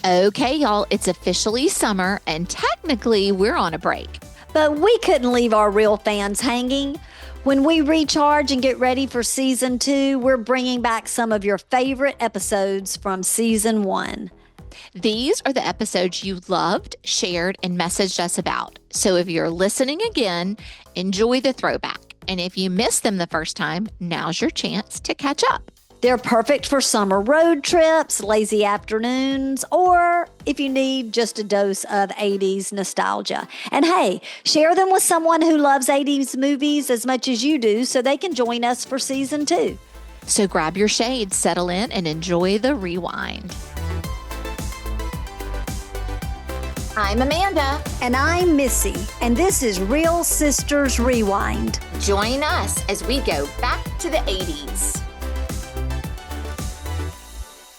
Okay, y'all, it's officially summer, and technically we're on a break. But we couldn't leave our real fans hanging. When we recharge and get ready for season 2, we're bringing back some of your favorite episodes from season 1. These are the episodes you loved, shared, and messaged us about. So if you're listening again, enjoy the throwback. And if you missed them the first time, now's your chance to catch up. They're perfect for summer road trips, lazy afternoons, or if you need just a dose of 80s nostalgia. And hey, share them with someone who loves 80s movies as much as you do so they can join us for season 2. So grab your shades, settle in, and enjoy the rewind. I'm Amanda. And I'm Missy, and this is Real Sisters Rewind. Join us as we go back to the 80s.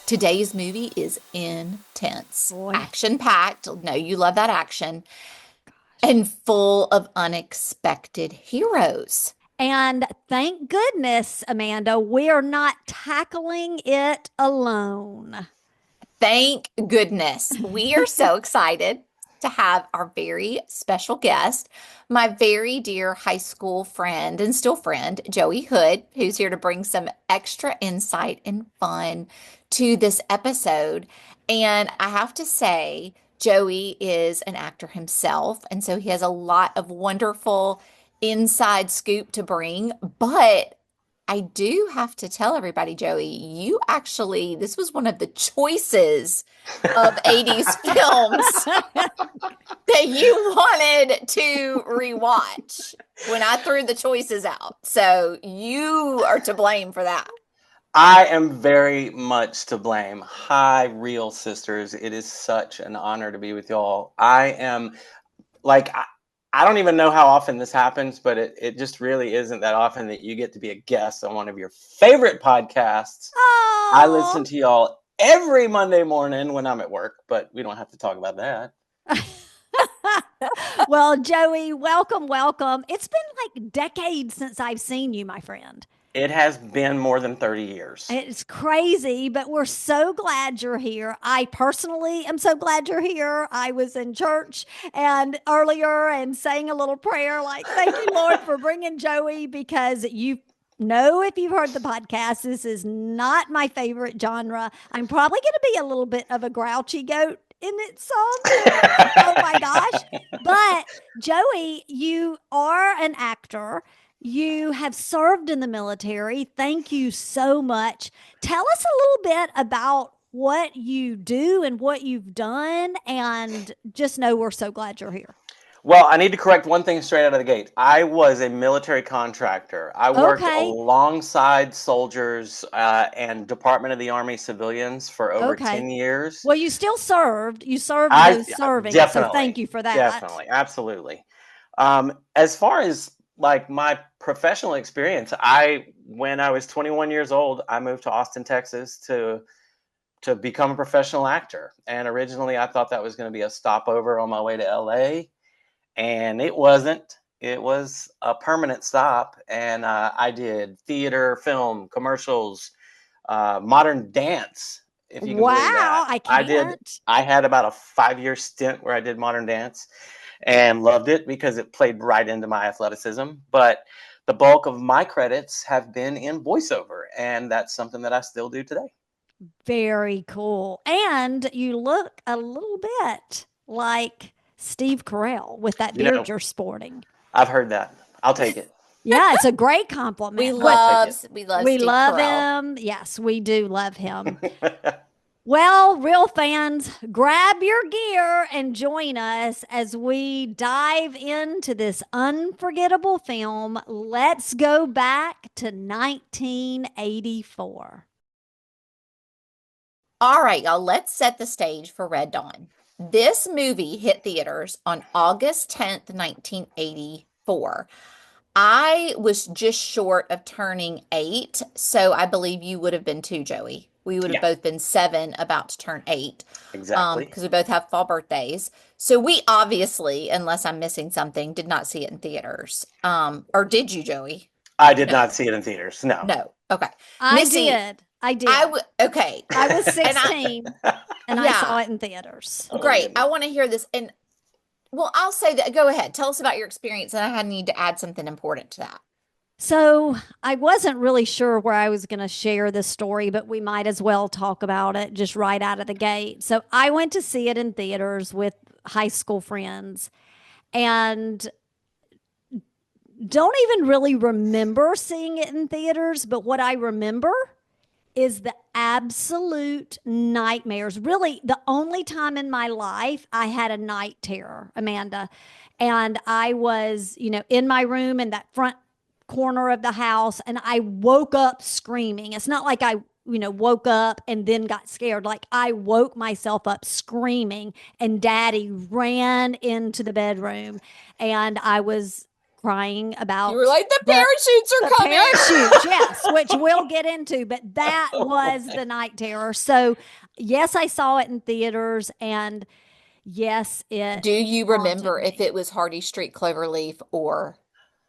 Today's movie is intense, action-packed. No, you love that action. And full of unexpected heroes. And thank goodness, Amanda, we are not tackling it alone. Thank goodness. We are so excited to have our very special guest, my very dear high school friend and still friend, Joey Hood, who's here to bring some extra insight and fun to this episode. And I have to say, Joey is an actor himself, and so he has a lot of wonderful inside scoop to bring. But I do have to tell everybody, Joey, you actually, this was one of the choices of 80s films that you wanted to rewatch when I threw the choices out. So you are to blame for that. I am very much to blame. Hi, Real Sisters. It is such an honor to be with y'all. I am I don't even know how often this happens, but it just really isn't that often that you get to be a guest on one of your favorite podcasts. Aww. I listen to y'all every Monday morning when I'm at work, but we don't have to talk about that. Well, Joey, welcome. It's been like decades since I've seen you, my friend. It has been more than 30 years. It's crazy, but we're so glad you're here. I personally am so glad you're here. I was in church and earlier and saying a little prayer like, thank you, Lord, for bringing Joey, because you know, if you've heard the podcast, this is not my favorite genre. I'm probably going to be a little bit of a grouchy goat in it some. Oh my gosh. But Joey, you are an actor. You have served in the military. Thank you so much. Tell us a little bit about what you do and what you've done, and just know we're so glad you're here. Well, I need to correct one thing straight out of the gate. I was a military contractor. I worked alongside soldiers and Department of the Army civilians for over 10 years. Well, you still served. You served those serving. Definitely. So thank you for that. Definitely. Absolutely. As far as like my professional experience, when I was 21 years old, I moved to Austin, Texas to become a professional actor. And originally I thought that was going to be a stopover on my way to LA. And it wasn't. It was a permanent stop. And I did theater, film, commercials, modern dance. If you can believe that. I can't. I had about a 5-year stint where I did modern dance and loved it because it played right into my athleticism. But the bulk of my credits have been in voiceover, and that's something that I still do today. Very cool. And you look a little bit like Steve Carell with that beard you're sporting. I've heard that. I'll take it. Yeah, it's a great compliment. We love Steve Carell. Him. Yes, we do love him. Well, real fans, grab your gear and join us as we dive into this unforgettable film. Let's go back to 1984. All right, y'all, let's set the stage for Red Dawn. This movie hit theaters on August 10th, 1984. I was just short of turning 8, so I believe you would have been too, Joey. We would have both been 7, about to turn 8. Exactly. Because we both have fall birthdays. So we obviously, unless I'm missing something, did not see it in theaters. Or did you, Joey? I did not see it in theaters. No. No. Okay. I did. Okay. I was 16. and I Yeah. saw it in theaters. Oh, Great. goodness. I want to hear this. And well, I'll say that. Go ahead. Tell us about your experience. And I need to add something important to that. So I wasn't really sure where I was going to share this story, but we might as well talk about it just right out of the gate. So I went to see it in theaters with high school friends and don't even really remember seeing it in theaters, but what I remember is the absolute nightmares. Really, the only time in my life I had a night terror, Amanda. And I was, in my room in that front corner of the house, and I woke up screaming. It's not like I, woke up and then got scared. Like I woke myself up screaming, and daddy ran into the bedroom, and I was crying You were about like, the the parachutes are the coming. parachutes, yes, which we'll get into, but that was the night terror. So, yes, I saw it in theaters, and yes, it Do you haunted remember if me. it was Hardy Street, Cloverleaf, or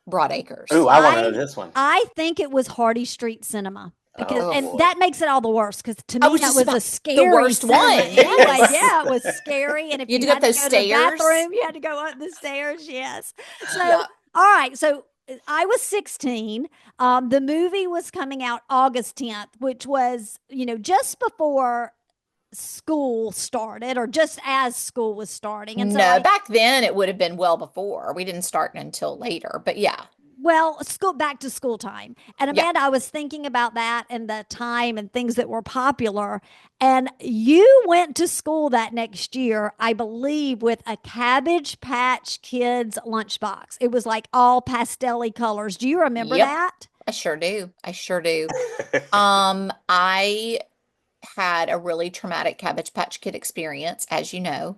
Ooh, Broadacres? I want to know I this one. I think it was Hardy Street Cinema because, Oh Oh, and boy. that makes it all the worse because to I me was that just was a about the scary worst one. cinema. Anyway, Yes. yeah, it was scary, and if You had you to go had up to those go to the stairs. bathroom, you had to go up the stairs. Yes. So, Yeah. all right. So I was 16. The movie was coming out August 10th, which was, just before school started or just as school was starting. And so No, back then it would have been well before. We didn't start until later. But yeah. school back to school time. And Yeah. Amanda, I was thinking about that and the time and things that were popular. And you went to school that next year, I believe, with a Cabbage Patch Kids lunchbox. It was like all pastel colors. Do you remember Yep. that? I sure do. I sure do. I had a really traumatic Cabbage Patch Kid experience, as you know,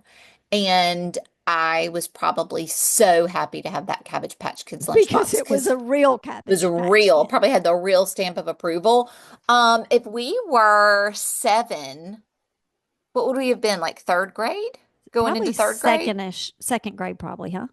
and I was probably so happy to have that Cabbage Patch Kids Because lunchbox it was because a real it was Cabbage Patch real, Kid. probably had the real stamp of approval. If we were 7, what would we have been, like third grade? Going Probably into third grade? second grade, probably, huh?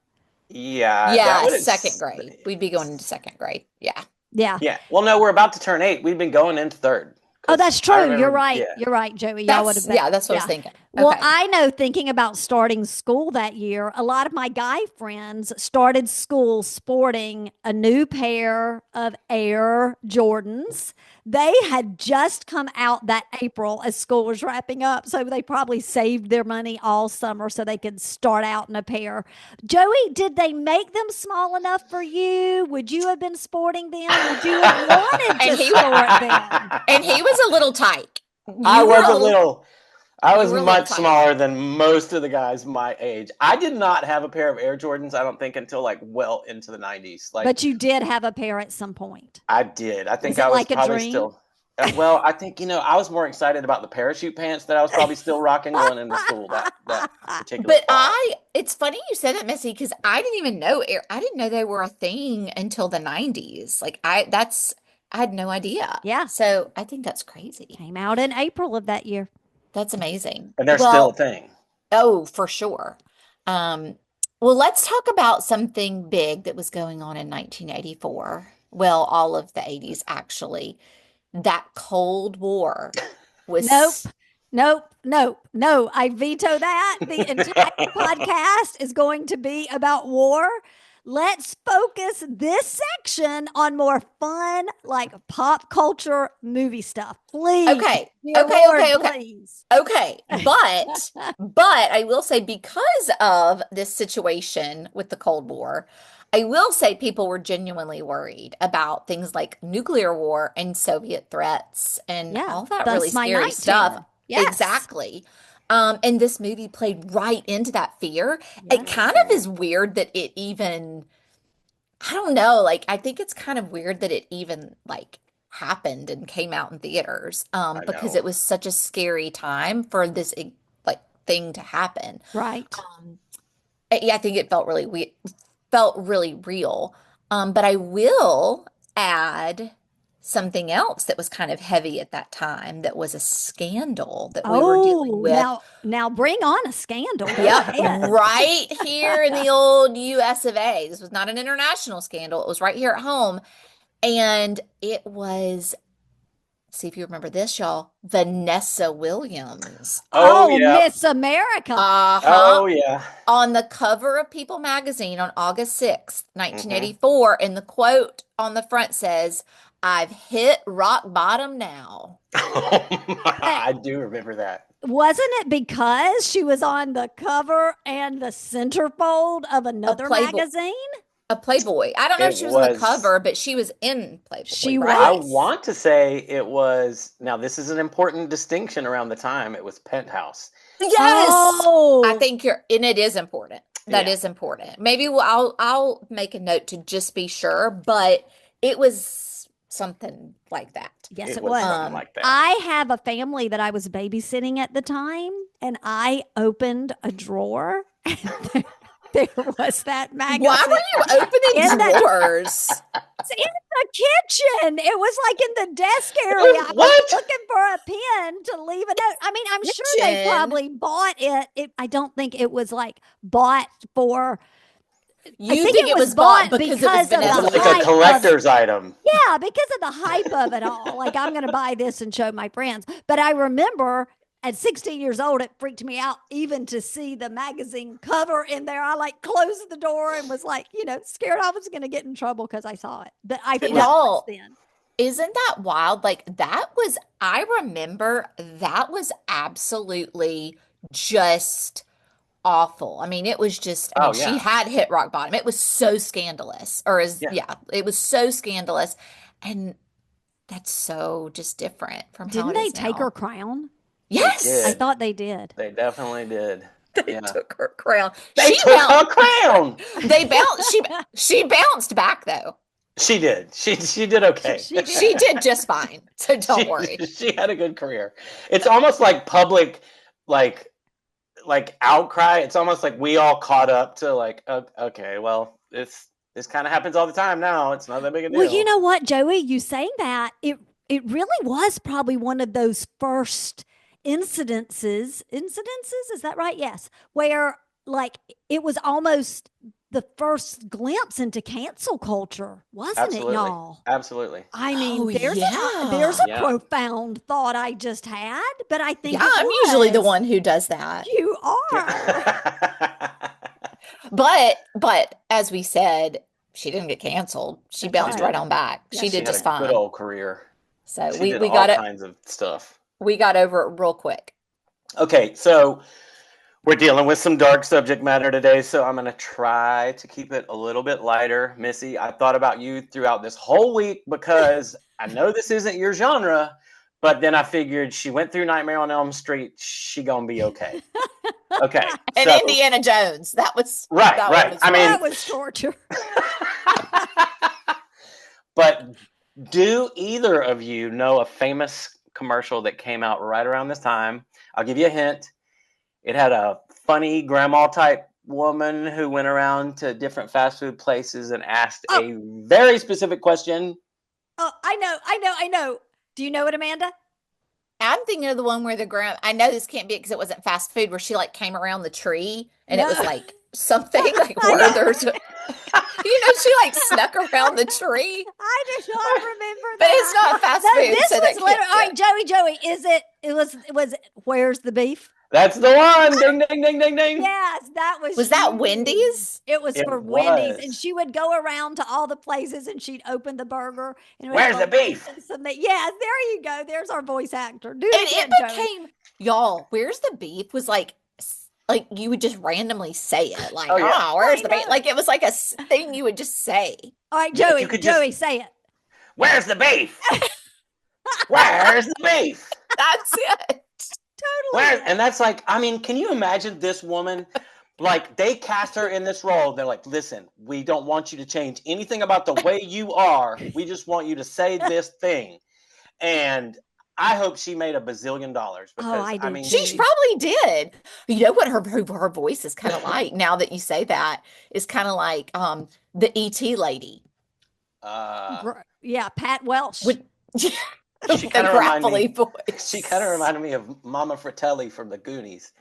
Yeah, that Yeah, would second grade. We'd be going into second grade. Yeah. Yeah. Yeah. Well, no, we're about to turn 8. We've been going into third Oh, because that's I true. You're remember. right. Yeah. You're right, Joey. Y'all would have been. That's what I was Yeah. thinking. Well, Okay. I know thinking about starting school that year, a lot of my guy friends started school sporting a new pair of Air Jordans. They had just come out that April as school was wrapping up. So they probably saved their money all summer so they could start out in a pair. Joey, did they make them small enough for you? Would you have been sporting them? Would you have wanted to And he- sport them? And he was a little tight. I You were was a little. I you was were a little much tight. smaller than most of the guys my age. I did not have a pair of Air Jordans, I don't think, until like well into the 90s. Like, But you did have a pair at some point. I did. I think Was it I was like a probably dream? still. Well, I think I was more excited about the parachute pants that I was probably still rocking going into school that particular But fall. it's funny you said that, Missy, because I didn't even know I didn't know they were a thing until the 90s. Like I had no idea. Yeah. So I think that's crazy. Came out in April of that year. That's amazing. And they're still a thing. Oh, for sure. Well, let's talk about something big that was going on in 1984. Well, all of the 80s, actually. That Cold War was. Nope. I veto that. The entire podcast is going to be about war. Let's focus this section on more fun, like pop culture movie stuff. Please. Okay. Dear Okay. Lord, Okay. please. Okay, but I will say because of this situation with the Cold War, I will say people were genuinely worried about things like nuclear war and Soviet threats and Yeah, all that thus really my scary night stuff. terror. Yes. Exactly. And this movie played right into that fear. Yes. It kind of is weird that it even, I don't know, like I think it's kind of weird that it even like happened and came out in theaters because know. it was such a scary time for this like thing to happen. Right. Yeah, I think it felt really real. But I will add something else that was kind of heavy at that time that was a scandal that we were dealing with. Now bring on a scandal. Go Yep, ahead. right here in the old US of A. This was not an international scandal. It was right here at home. And it was see if you remember this, y'all. Vanessa Williams. Oh Oh, yeah. Miss America. Uh-huh. Oh yeah. On the cover of People magazine on August 6th, Hmm. 1984, and the quote on the front says, "I've hit rock bottom now." Uh, I do remember that. Wasn't it because she was on the cover and the centerfold of A another Playboy, magazine? a Playboy. I don't know if It she was on the was. cover, but she was in Playboy, She right? I was. want to say it was. Now, this is an important distinction around the time. It was Penthouse. Yes. I Oh, think and it is important. That Yeah. is important. Maybe I'll make a note to just be sure, but it was something like that. yes, It it was was. something like that. I have a family that I was babysitting at the time, and I opened a drawer, and there was that Why magazine were you in opening the drawers? in the kitchen. It was like in the desk area. I was What? looking for a pen to leave a note. I mean, I'm sure they Kitchen. probably bought it. I don't think it was like bought for. I You think think it it was was bought bought because it was because of Was the Vanessa it like a hype of Williams? collector's item? yeah, because of the hype of it all. Like, I'm going to buy this and show my friends. But I remember at 16 years old, it freaked me out even to see the magazine cover in there. I like closed the door and was like, scared I was going to get in trouble because I saw it. But I It that was. was Y'all, then. isn't that wild? Like I remember that was absolutely just awful. I mean, it was just, I Oh mean, she yeah. had hit rock bottom. It was so scandalous, or Yeah. yeah, it was so scandalous. And that's so just different from how Didn't it they is take her now. crown? They Yes, I did. thought they did. They definitely did. they Yeah. took her crown. They She took bounced, her crown. they bounced, she bounced back though. She did. She did okay. She She did. did just fine. So don't she worry. she had a good career. It's almost like public, like outcry. It's almost like we all caught up to like, okay, well, this kind of happens all the time now. It's not that big a Well, you deal. know what, Joey? You saying that it really was probably one of those first incidences, is that right? Yes, where like it was almost the first glimpse into cancel culture, wasn't it, Absolutely. y'all? Absolutely. I Oh mean, there's a yeah. Yeah. profound thought I just had, but I think Yeah, it I'm usually the was. one who does that. You are. But as we said, she didn't get canceled. She That's She bounced right. right didn't. on back. Yes, She she She did had just a did. good fine. old career. So She we did we all got it kinds of stuff. we got over it real quick. Okay, so we're dealing with some dark subject matter today, so I'm going to try to keep it a little bit lighter. Missy, I thought about you throughout this whole week because I know this isn't your genre, but then I figured she went through Nightmare on Elm Street, she going to be okay. Okay, And so Indiana Jones. That was right, that one right. was I fun. That mean, was torture. but do either of you know a famous commercial that came out right around this time? I'll give you a hint. It had a funny grandma type woman who went around to different fast food places and asked Oh, a very specific question. oh, I know. Do you know it, Amanda? I'm thinking of the one where I know this can't be because it wasn't fast food, where she like came around the tree and it No. was like something like I where know. she like snuck around the tree. I do not remember But it's that. not fast No, food, this so that was literally. can't All be right, it. Joey. It was. Where's the beef? That's the one. Ding, ding, ding, ding, ding. Yes, that was Was that huge. Wendy's? It was It for Wendy's, and was. she would go around to all the places, and she'd open the burger, and it was Where's the like beef? some meat. Yes, there you go. There's our voice actor. Do And it it again, Joey. became, y'all, where's the beef was like you would just randomly say it. Like, Oh, yeah. oh, where's I the beef? know. Like it was like a thing you would just say. All right, Yeah, you Joey. could just, Joey, say it. where's the beef? Where's the beef? That's it. Totally. And that's like, I mean, can you imagine this woman? Like, they cast her in this role. They're like, listen, we don't want you to change anything about the way you are. We just want you to say this thing. And I hope she made $1 bazillion because, I do mean, too. She probably did. You know what her voice is kind of like now that you say that is kind of like the ET lady. Yeah, Pat Welsh. With she the kind of reminded gravelly me. voice. She kind of reminded me of Mama Fratelli from the Goonies.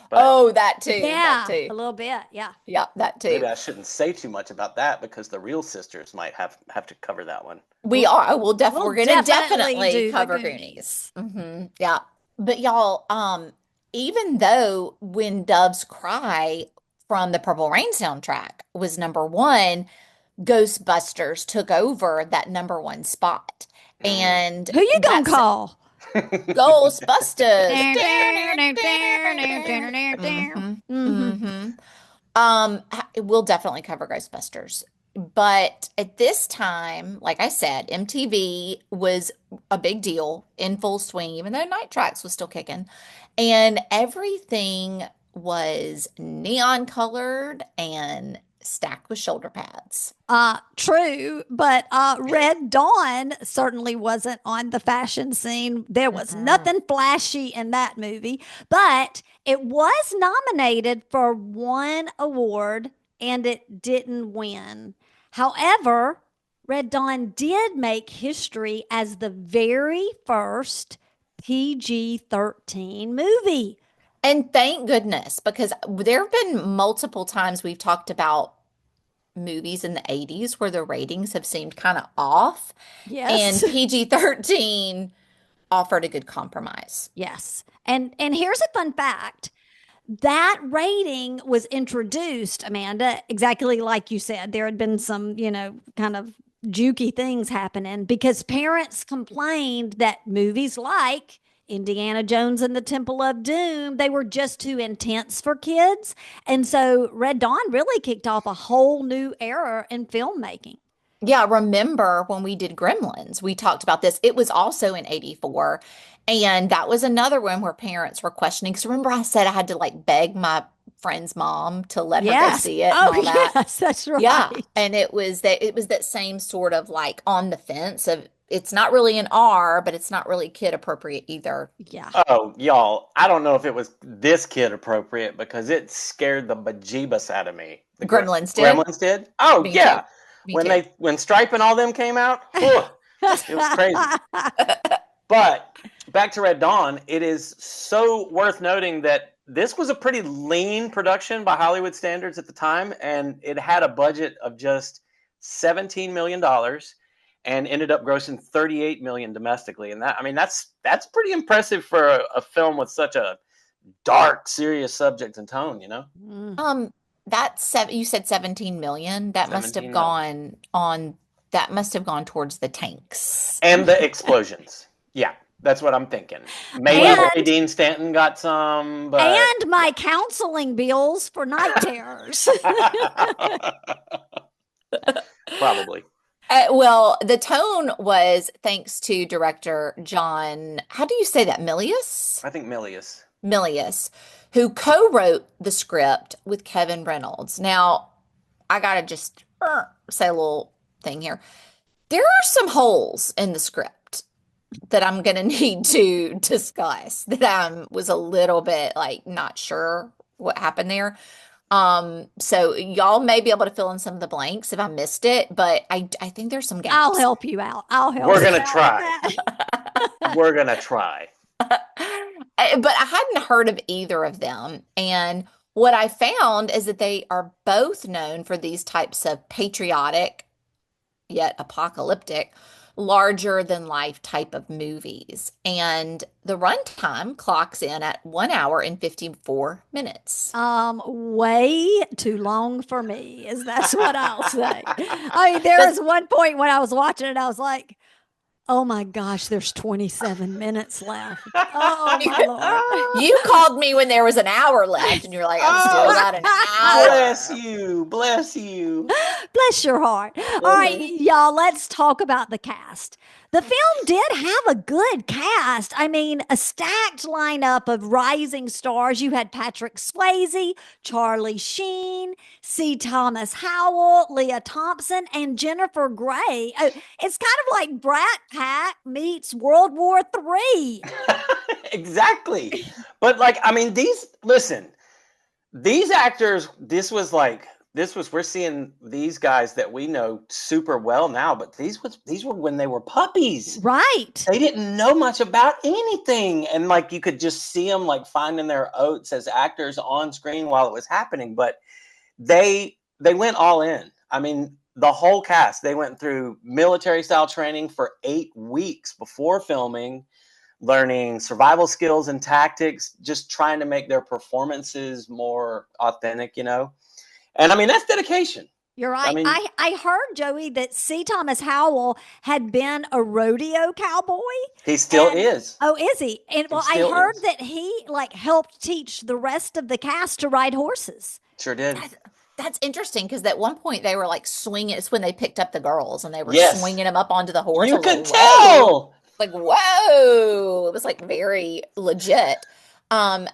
But Oh, that too. That Yeah, too. a little bit. Yeah. Yeah, that too. maybe I shouldn't say too much about that because the real sisters might have to cover that one. We are. We'll We're gonna definitely definitely do the cover Goonies. Goonies. Yeah. But y'all, even though When Doves Cry from the Purple Rain soundtrack was number one, Ghostbusters took over that number one spot. Mm. And Who you gonna that's call? Ghostbusters. hmm Mm-hmm. hmm we'll definitely cover Ghostbusters. But at this time, like I said, MTV was a big deal in full swing, even though Night Tracks was still kicking. And everything was neon colored and stacked with shoulder pads. True, but Red Dawn certainly wasn't on the fashion scene. There was Mm-mm. nothing flashy in that movie, but it was nominated for one award and it didn't win. However, Red Dawn did make history as the very first PG-13 movie. And thank goodness, because there have been multiple times we've talked about movies in the 80s where the ratings have seemed kind of off, Yes. and PG-13 offered a good compromise. Yes. And here's a fun fact. That rating was introduced, Amanda, exactly like you said. There had been some, kind of jukey things happening because parents complained that movies like Indiana Jones and the Temple of Doom, they were just too intense for kids. And so Red Dawn really kicked off a whole new era in filmmaking. Yeah, remember when we did Gremlins, we talked about this. It was also in 84. And that was another one where parents were questioning. Because remember, I said I had to like beg my friend's mom to let her go Yes. see it and Oh, all that. yes, that's Yeah. right. And it was that same sort of like on the fence of it's not really an R, but it's not really kid appropriate either. Yeah. Oh, y'all, I don't know if it was this kid appropriate because it scared the bejeebus out of me. The Gremlins did. Gremlins did? Oh, Me too. yeah. Me When too. Stripe and all them came out, whew, it was crazy. But back to Red Dawn, it is so worth noting that this was a pretty lean production by Hollywood standards at the time, and it had a budget of just $17 million and ended up grossing 38 million domestically. And that's pretty impressive for a film with such a dark, serious subject and tone, you know? Mm. That's you said 17 million. 17 million. That must have gone towards the tanks. And the explosions. Yeah, that's what I'm thinking. Maybe Well, Ray Dean Stanton got some, but And my counseling bills for night terrors. probably. well, the tone was thanks to director John, how do you say that? Milius? I think Milius. Milius, who co-wrote the script with Kevin Reynolds. Now, I gotta just say a little thing here. There are some holes in the script that I'm gonna need to discuss that I was a little bit like not sure what happened there. So y'all may be able to fill in some of the blanks if I missed it, but I think there's some I'll gaps. help you out. I'll help We're you gonna out try. with that. We're gonna try. But I hadn't heard of either of them. And what I found is that they are both known for these types of patriotic, yet apocalyptic, larger than life type of movies. And the runtime clocks in at 1 hour and 54 minutes. Way too long for me, is that's what I'll say. I mean, there was one point when I was watching it, I was like, oh my gosh, there's 27 minutes left. Oh my Lord. You called me when there was an hour left, and you're like, I've still got an Bless hour. you. Bless you. Bless your heart. All right, y'all, let's talk about the cast. The film did have a good cast. I mean, a stacked lineup of rising stars. You had Patrick Swayze, Charlie Sheen, C. Thomas Howell, Leah Thompson, and Jennifer Grey. It's kind of like Brat Pack meets World War III. Exactly. But these actors, this was like we're seeing these guys that we know super well now, but these were when they were puppies. Right. They didn't know much about anything, and like you could just see them like finding their oats as actors on screen while it was happening. But they went all in. I mean, the whole cast, they went through military style training for 8 weeks before filming, learning survival skills and tactics, just trying to make their performances more authentic, you know. And I mean, that's dedication. You're right. I mean, I heard, Joey, that C. Thomas Howell had been a rodeo cowboy. he still And is. oh, is he? And well, I still heard is. that he like helped teach the rest of the cast to ride horses. Sure did. That's interesting because at one point they were like swinging. It's when they picked up the girls and they were Yes. swinging them up onto the horse. I You was could like, tell. whoa. Like, whoa. It was like very legit. And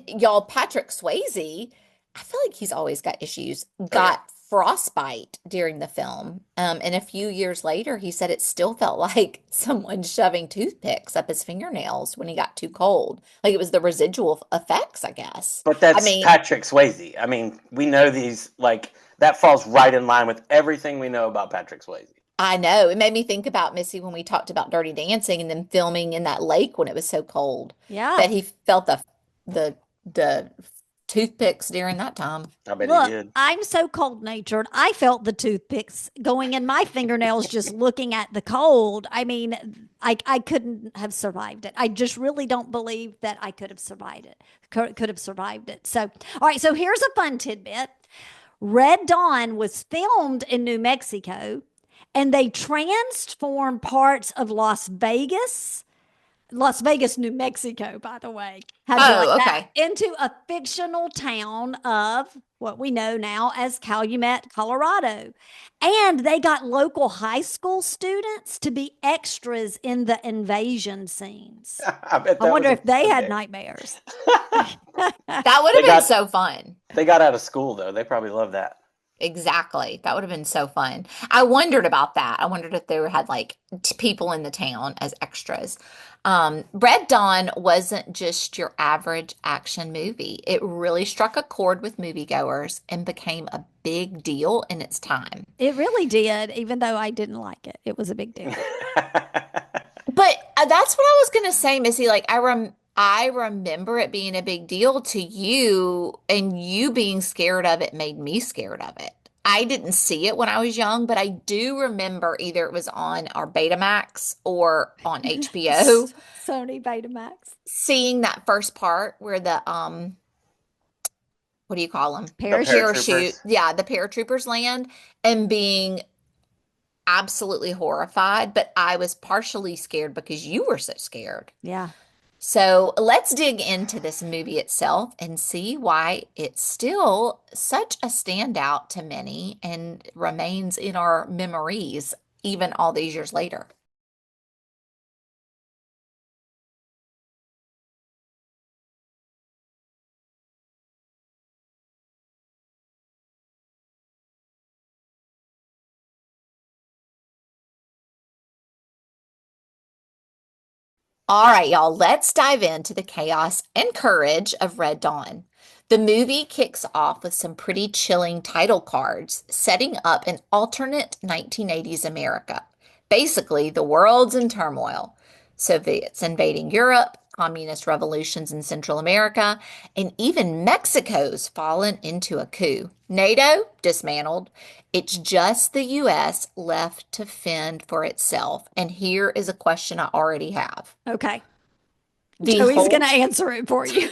y'all, Patrick Swayze, I feel like he's always got issues, got frostbite during the film. And a few years later, he said it still felt like someone shoving toothpicks up his fingernails when he got too cold. Like it was the residual effects, I guess. But that's I mean, Patrick Swayze. I mean, we know these, like, that falls right in line with everything we know about Patrick Swayze. I know. It made me think about Missy when we talked about Dirty Dancing and then filming in that lake when it was so cold. Yeah. That he felt the toothpicks during that time. I bet Look, he did. I'm so cold natured. I felt the toothpicks going in my fingernails just looking at the cold. I mean, I couldn't have survived it. I just really don't believe that I could have survived it. Could have survived it. So, all right. So here's a fun tidbit. Red Dawn was filmed in New Mexico, and they transformed parts of Las Vegas, New Mexico, by the way. Okay. Into a fictional town of what we know now as Calumet, Colorado. And they got local high school students to be extras in the invasion scenes. I wonder if they had nightmares. That would have been so fun. They got out of school, though. They probably love that. Exactly. That would have been so fun. I wondered about that. I wondered if they had like people in the town as extras. Red Dawn wasn't just your average action movie. It really struck a chord with moviegoers and became a big deal in its time. It really did, even though I didn't like it. It was a big deal. But that's what I was going to say, Missy. Like I remember it being a big deal to you, and you being scared of it made me scared of it. I didn't see it when I was young, but I do remember either it was on our Betamax or on HBO. Sony Betamax. Seeing that first part where the what do you call them? Paratroopers. Yeah, the paratroopers land, and being absolutely horrified, but I was partially scared because you were so scared. Yeah. So let's dig into this movie itself and see why it's still such a standout to many and remains in our memories even all these years later. All right, y'all, let's dive into the chaos and courage of Red Dawn. The movie kicks off with some pretty chilling title cards, setting up an alternate 1980s America. Basically, the world's in turmoil. Soviets invading Europe, communist revolutions in Central America, and even Mexico's fallen into a coup. NATO dismantled. It's just the U.S. left to fend for itself. And here is a question I already have. Okay. The Joey's whole- going to answer it for you.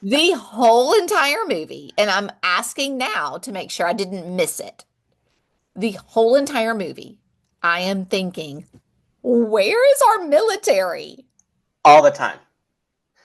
The whole entire movie, and I'm asking now to make sure I didn't miss it. The whole entire movie, I am thinking, where is our military? All the time.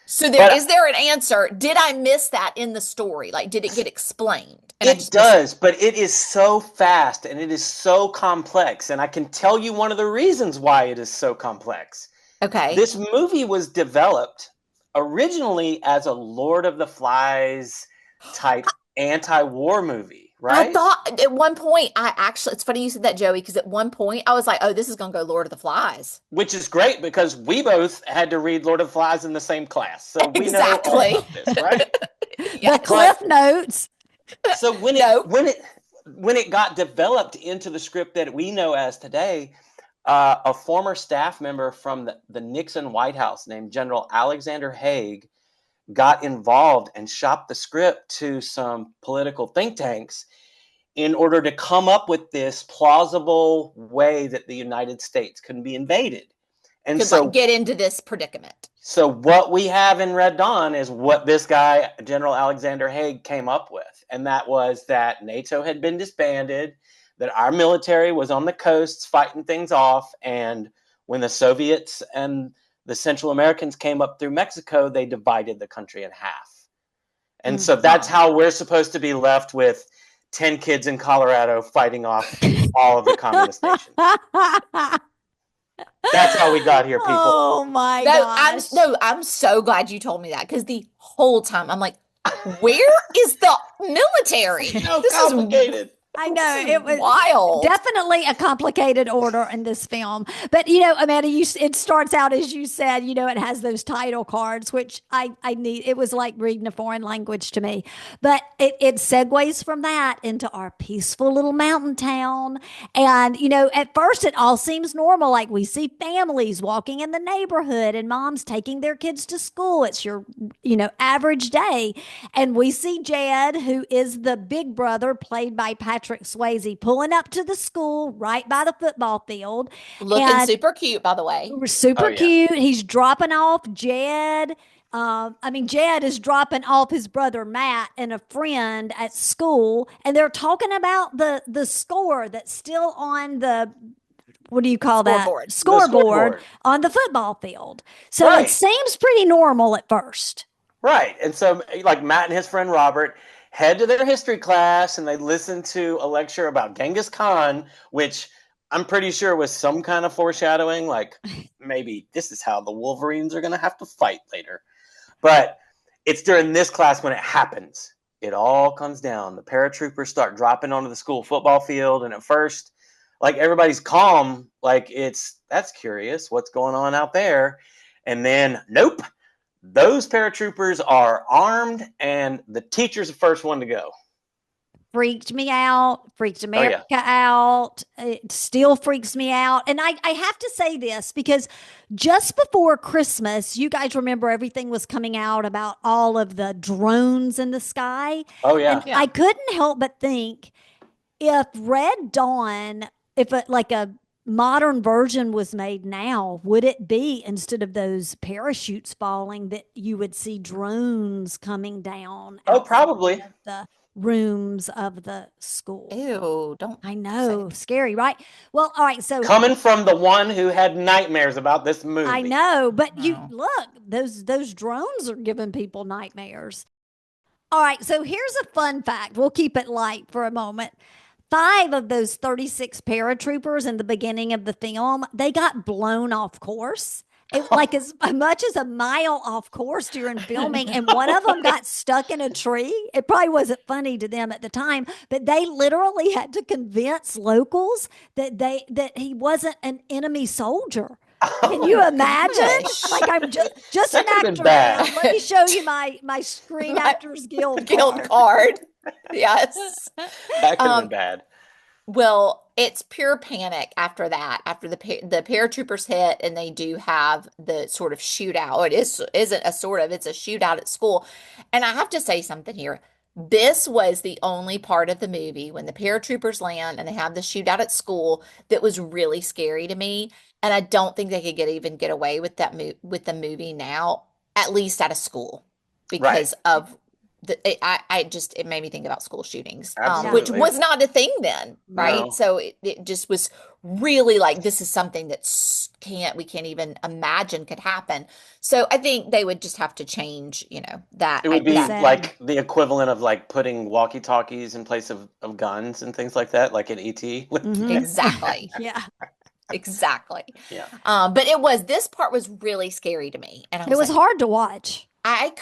So is there an answer? Did I miss that in the story? Like, did it get explained? And It does, but it is so fast and it is so complex. And I can tell you one of the reasons why it is so complex. Okay. This movie was developed originally as a Lord of the Flies type anti-war movie, right? I thought at one point, it's funny you said that, Joey, because at one point I was like, oh, this is going to go Lord of the Flies. Which is great because we both had to read Lord of the Flies in the same class. So we Exactly. know all about this, right? The Cliff Notes. So No. when it got developed into the script that we know as today, a former staff member from the Nixon White House named General Alexander Haig got involved and shopped the script to some political think tanks in order to come up with this plausible way that the United States can be invaded. And Could so like get into this predicament. So what we have in Red Dawn is what this guy, General Alexander Haig, came up with. And that was that NATO had been disbanded, that our military was on the coasts fighting things off. And when the Soviets and the Central Americans came up through Mexico, they divided the country in half. And so that's how we're supposed to be left with 10 kids in Colorado fighting off all of the communist nations. That's how we got here, people. Oh my gosh. I'm so glad you told me that, because the whole time I'm like, where is the military? So This complicated. I know it was wild. definitely a complicated order in this film. But Amanda, it starts out as you said. It has those title cards, which I need. It was like reading a foreign language to me. But it segues from that into our peaceful little mountain town. And at first it all seems normal. Like we see families walking in the neighborhood and moms taking their kids to school. It's your average day, and we see Jed, who is the big brother, played by Patrick Swayze, pulling up to the school right by the football field. Looking super cute, by the way. Super cute. He's dropping off Jed. Jed is dropping off his brother Matt and a friend at school, and they're talking about the score that's still on the what do you call Scoreboard. that? Scoreboard on the football field. So it seems pretty normal at first. Right. And so like Matt and his friend Robert head to their history class and they listen to a lecture about Genghis Khan, which I'm pretty sure was some kind of foreshadowing, like maybe this is how the Wolverines are going to have to fight later. But it's during this class when it happens. It all comes down. The paratroopers start dropping onto the school football field. And at first, like everybody's calm, like that's curious. What's going on out there? And then, nope. Those paratroopers are armed, and the teacher's the first one to go. Freaked me out, freaked America out. It still freaks me out. And I have to say this because just before Christmas, you guys remember everything was coming out about all of the drones in the sky. Oh, yeah. And I couldn't help but think if Red Dawn, like a modern version was made now, would it be, instead of those parachutes falling, that you would see drones coming down? Oh, probably. The rooms of the school. Ew, don't. I know. Scary, right? Well, all right. So coming from the one who had nightmares about this movie. I know, but you look, those drones are giving people nightmares. All right. So here's a fun fact. We'll keep it light for a moment. 5 of those 36 paratroopers in the beginning of the film, they got blown off course. Like as much as a mile off course during filming, and one of them got stuck in a tree. It probably wasn't funny to them at the time, but they literally had to convince locals that he wasn't an enemy soldier. Can you imagine? Like I'm just an actor. Let me show you my Screen Actors Guild card. Yes. That could have been bad. Well, it's pure panic after that. After the paratroopers hit, and they do have the sort of shootout. Isn't a sort of, it's a shootout at school. And I have to say something here. This was the only part of the movie when the paratroopers land and they have the shootout at school that was really scary to me. And I don't think they could even get away with that with the movie now, at least at a school, because of it made me think about school shootings, which was not a thing then, right? No. So it just was really like, this is something that we can't even imagine could happen. So I think they would just have to change, that. It would be like the equivalent of like putting walkie-talkies in place of guns and things like that, like in E.T. Exactly. Yeah. Exactly. Yeah. But this part was really scary to me. And it was hard to watch. I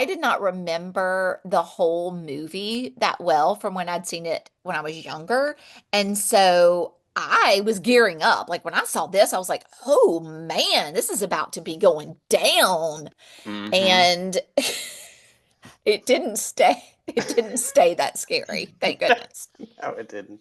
did not remember the whole movie that well from when I'd seen it when I was younger. And so I was gearing up. Like when I saw this, I was like, oh man, this is about to be going down. Mm-hmm. And It didn't stay. It didn't stay that scary. Thank goodness. No, it didn't.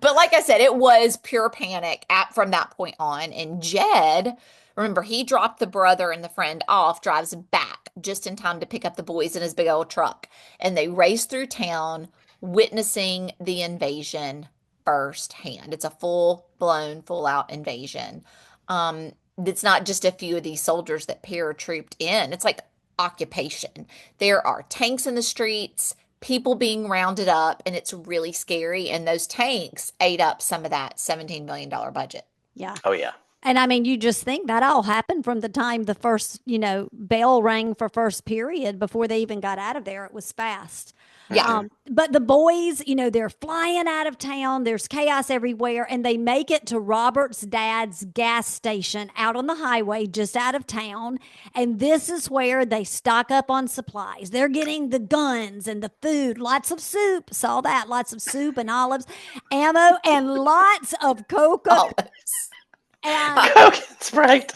But like I said, it was pure panic from that point on. And Jed, remember, he dropped the brother and the friend off, drives back just in time to pick up the boys in his big old truck. And they race through town, witnessing the invasion firsthand. It's a full blown, full out invasion. Um, it's not just a few of these soldiers that paratrooped in. It's like occupation. There are tanks in the streets, people being rounded up, and it's really scary. And those tanks ate up some of that $17 million budget. Yeah. Oh yeah. And I mean, you just think that all happened from the time the first, bell rang for first period before they even got out of there. It was fast. Yeah. But the boys, they're flying out of town. There's chaos everywhere. And they make it to Robert's dad's gas station out on the highway, just out of town. And this is where they stock up on supplies. They're getting the guns and the food, lots of soup. Saw that. Lots of soup and olives, ammo, and lots of Coca. And Coke and Sprite.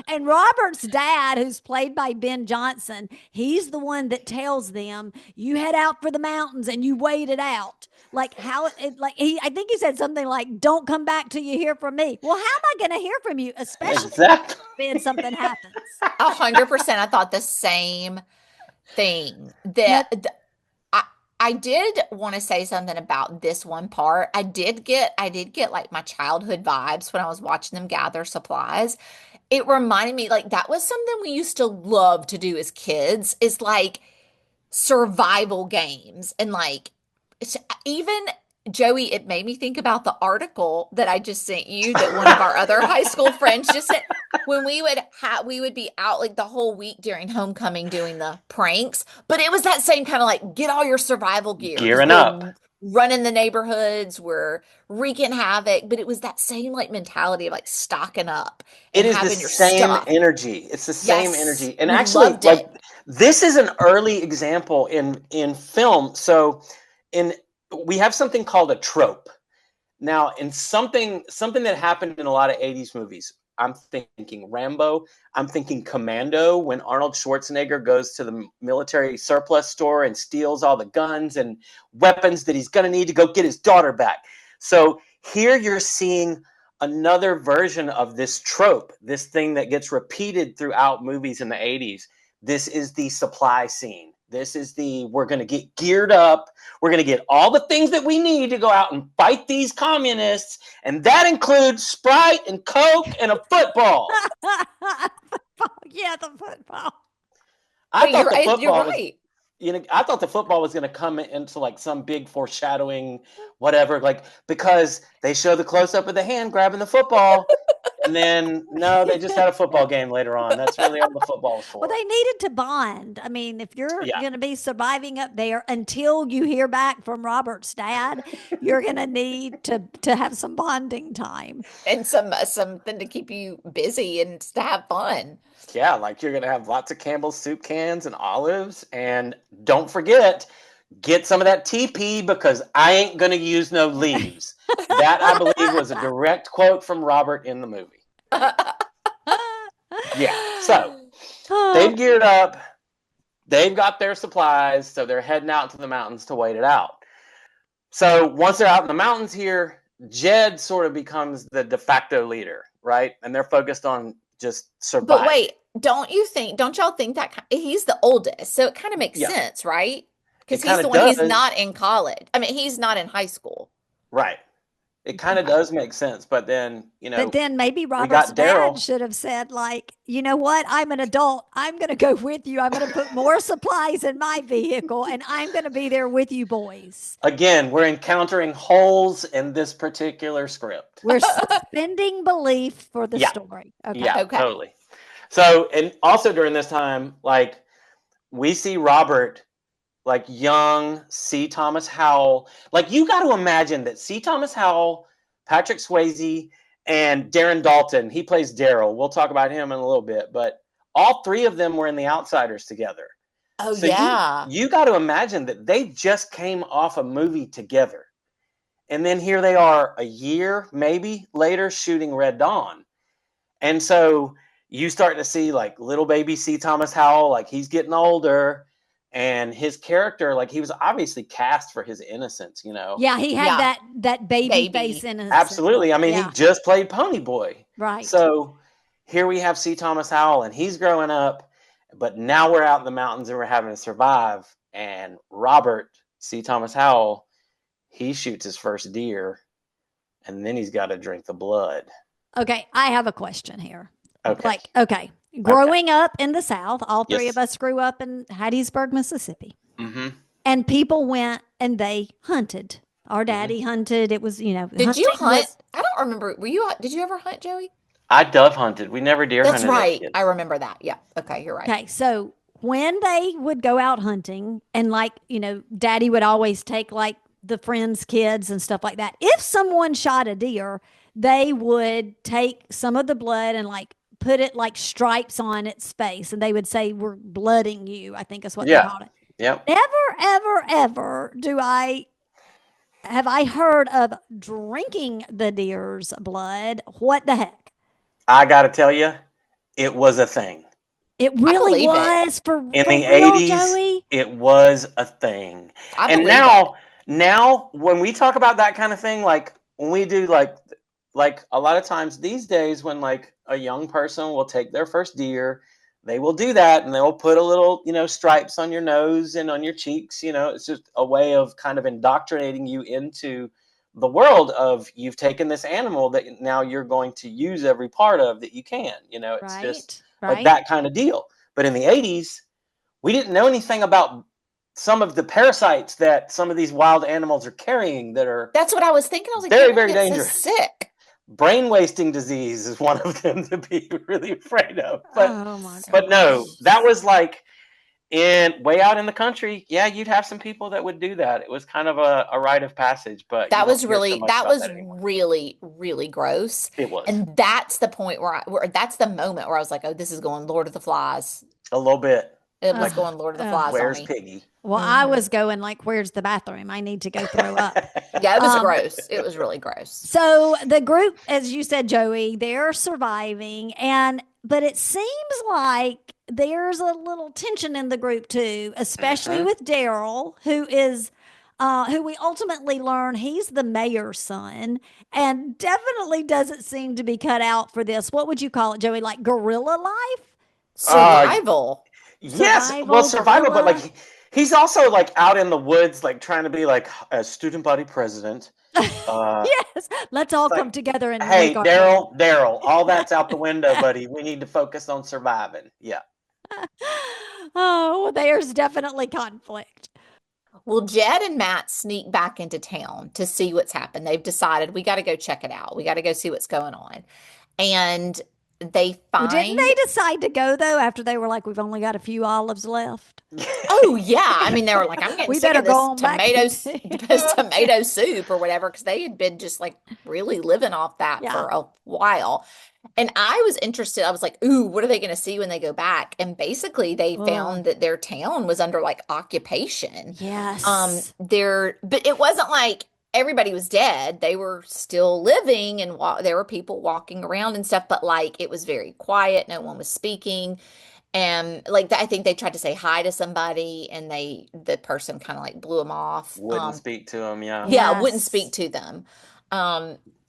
And Robert's dad, who's played by Ben Johnson, he's the one that tells them, you head out for the mountains and you wait it out. I think he said something like, don't come back till you hear from me. Well, how am I going to hear from you? Especially when something happens. 100%. I thought the same thing. I did want to say something about this one part. I did get like my childhood vibes when I was watching them gather supplies. It reminded me, like, that was something we used to love to do as kids, is like survival games. And like, even Joey, it made me think about the article that I just sent you that one of our other high school friends just sent. When we would be out like the whole week during homecoming doing the pranks, but it was that same kind of like, get all your survival gear, gearing up, running the neighborhoods, we're wreaking havoc. But it was that same like mentality of like stocking up. It is the same energy. It's the same energy. And actually, like, this is an early example in film. So we have something called a trope. Now, in something that happened in a lot of 80s movies, I'm thinking Rambo, I'm thinking Commando, when Arnold Schwarzenegger goes to the military surplus store and steals all the guns and weapons that he's going to need to go get his daughter back. So here you're seeing another version of this trope, this thing that gets repeated throughout movies in the 80s. This is the supply scene. This is we're going to get geared up. We're going to get all the things that we need to go out and fight these communists. And that includes Sprite and Coke and a football. Yeah, the football. You're right. I thought the football was going to come into like some big foreshadowing, whatever, like, because they show the close up of the hand grabbing the football. And then, no, they just had a football game later on. That's really all the football was for. Well, they needed to bond. I mean, if you're going to be surviving up there until you hear back from Robert's dad, you're going to need to have some bonding time. And something to keep you busy and to have fun. Yeah, like you're going to have lots of Campbell's soup cans and olives. And don't forget, get some of that TP because I ain't going to use no leaves. That, I believe, was a direct quote from Robert in the movie. Yeah, so they've geared up. They've got their supplies, so they're heading out to the mountains to wait it out. So once they're out in the mountains here, Jed sort of becomes the de facto leader, right? And they're focused on just surviving. But wait, don't y'all think that he's the oldest, so it kind of makes sense, right? Because he's the one, he's not in college. I mean, he's not in high school. Right. It kind of does make sense, but then, But then maybe Robert's dad should have said, like, you know what? I'm an adult. I'm going to go with you. I'm going to put more supplies in my vehicle, and I'm going to be there with you boys. Again, we're encountering holes in this particular script. We're suspending belief for the story. Okay. Yeah, totally. So, and also during this time, like, we see Robert, like, young C. Thomas Howell. Like, you got to imagine that C. Thomas Howell, Patrick Swayze, and Darren Dalton, he plays Daryl. We'll talk about him in a little bit, but all three of them were in The Outsiders together. Oh, so yeah. You got to imagine that they just came off a movie together. And then here they are a year, maybe later, shooting Red Dawn. And so, you start to see like little baby C. Thomas Howell, like he's getting older, and his character, like he was obviously cast for his innocence, you know. Yeah, he had Yeah, that baby face baby. innocent look. Absolutely. I mean, he Yeah, just played Pony Boy. right. So here we have C. Thomas Howell, and he's growing up, but now we're out in the mountains and we're having to survive. And Robert C. Thomas Howell, he shoots his first deer, and then he's got to drink the blood. Okay, I have a question here. Okay. Like, okay, Okay. growing up in the South, all three of Yes. us grew up in Hattiesburg, Mississippi, Mm-hmm. and people went and they hunted. Our Mm-hmm. daddy hunted. It was, Did you hunting hunt? was I don't remember. Did you ever hunt, Joey? I dove hunted. We never deer That's hunted as right. I kids. remember that. Yeah. Okay, you're right. okay. So when they would go out hunting, and like, daddy would always take like the friends' kids and stuff like that. If someone shot a deer, they would take some of the blood and like put it like stripes on its face, and they would say, "We're blooding you," I think is what they Yeah. called it. Yep. Never, ever, ever have I heard of drinking the deer's blood. What the heck? I got to tell you, it was a thing. It I really believe it. was In for the real, 80s, Joey. it was a thing. I And believe it. now when we talk about that kind of thing, like when we do like a lot of times these days when like a young person will take their first deer, they will do that and they will put a little, stripes on your nose and on your cheeks. It's just a way of kind of indoctrinating you into the world of you've taken this animal that now you're going to use every part of that you can. It's just Right, like right. that kind of deal. But in the 80s, we didn't know anything about some of the parasites that some of these wild animals are carrying that are That's what I was thinking. I was like, very, people very get so dangerous. sick. Brain wasting disease is one of them to be really afraid of. Oh my But no, gosh. that was like in way out in the country. Yeah, you'd have some people that would do that. It was kind of a rite of passage, but you don't hear so much That about was that anymore. really, really gross. It was And that's the point where that's the moment where I was like, oh, this is going Lord of the Flies. a little bit. It was Like, going Lord of the Ugh. Flies on where's me. Piggy? Well, I Mhm. was going like, where's the bathroom? I need to go throw up. Yeah, it was Um, gross. It was really gross. So the group, as you said, Joey, they're surviving, but it seems like there's a little tension in the group too, especially Mhm. with Daryl, who we ultimately learn he's the mayor's son, and definitely doesn't seem to be cut out for this. What would you call it, Joey? Like guerrilla life? Survival. Yes, well, survival, but Guerrilla. like he's also like out in the woods, like trying to be like a student body president. Yes, let's all Like, come together and hey, make our camp. Daryl, all that's out the window, buddy. We need to focus on surviving. Yeah. Oh, there's definitely conflict. Well, Jed and Matt sneak back into town to see what's happened. They've decided we got to go check it out. We got to go see what's going on. And they Well, didn't find they decide to go though after they were like, we've only got a few olives left? Oh yeah, I mean they were like, I'm getting We sick better of go this on back. this tomato soup or whatever because they had been just like really living off that Yeah. for a while. And I was interested. I was like, ooh, what are they going to see when they go back? And basically they Ugh. found that their town was under like occupation. Yes. But it wasn't like everybody was dead. They were still living and there were people walking around and stuff, but like it was very quiet. No one was speaking. And like I think they tried to say hi to somebody and the person kind of like blew them off. Wouldn't speak to him, yeah. Yeah, wouldn't Yes. speak to them.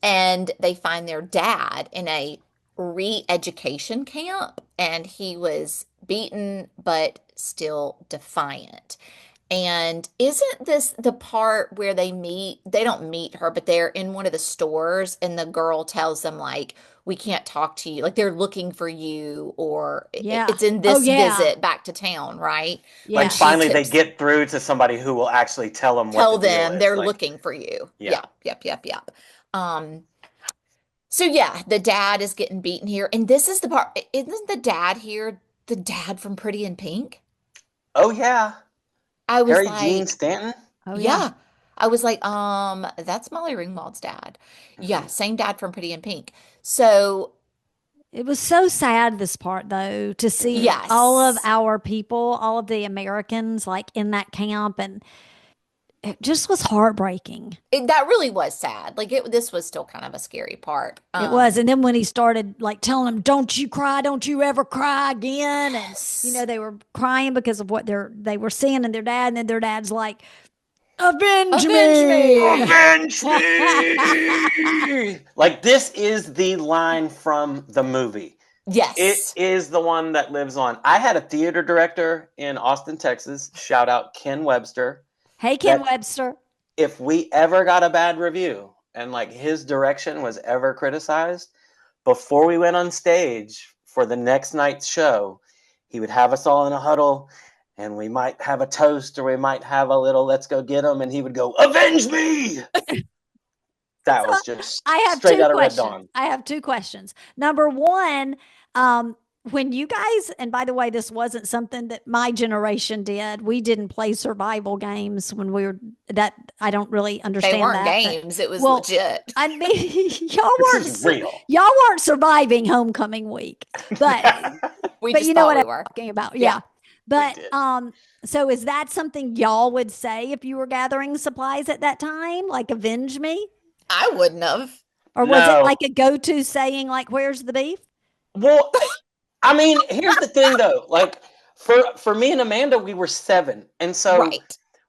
And they find their dad in a re-education camp and he was beaten but still defiant. And isn't this the part where they don't meet her, but they're in one of the stores and the girl tells them like, we can't talk to you. Like they're looking for you or Yeah. it's in Oh, this yeah. visit back to town, right? Like Yes. finally they tips- get through to somebody who will actually tell them Tell what the deal them is. they're Like, looking for you. Yeah. Yep. So yeah, the dad is getting beaten here. And this is the part, isn't the dad here the dad from Pretty in Pink? oh yeah. I was Harry Dean like, Stanton? Oh, yeah. I was like, that's Molly Ringwald's dad. Yeah, same dad from Pretty in Pink. So It was so sad, this part, though, to see all of yes. our people, all of the Americans, like in that camp. And it just was heartbreaking. That really was sad. Like this was still kind of a scary part. It was. And then when he started like telling them, don't you cry, don't you ever cry again. Yes. And, they were crying because of what they were seeing in their dad. And then their dad's like, avenge me. Avenge me. Like, this is the line from the movie. Yes. It is the one that lives on. I had a theater director in Austin, Texas. Shout out Ken Webster. Hey, Ken Webster. If we ever got a bad review and like his direction was ever criticized, before we went on stage for the next night's show, he would have us all in a huddle and we might have a toast or we might have a little let's go get him, and he would go, avenge me. That was just straight out of Red Dawn. I have two questions. Number one, when you guys, and by the way, this wasn't something that my generation did. We didn't play survival games when we were that. I don't really understand. They weren't that, games. It was legit. I mean, y'all weren't surviving homecoming week, but you know what I'm talking about. Yeah. But so is that something y'all would say if you were gathering supplies at that time? Like, avenge me? I wouldn't have. Or was it like a go-to saying, like, where's the beef? Well, I mean, here's the thing, though. Like, for me and Amanda, we were 7. And so